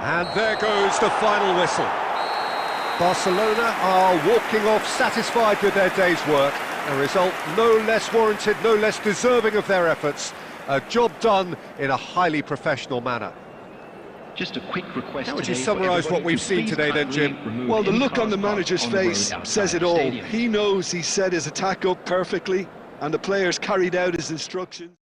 And there goes the final whistle. Barcelona are walking off satisfied with their day's work. A result no less warranted, no less deserving of their efforts. A job done in a highly professional manner. Just a quick request. How would you summarise what we've seen today then, Jim? Well, the look on the manager's face says it all. He knows he set his attack up perfectly and the players carried out his instructions.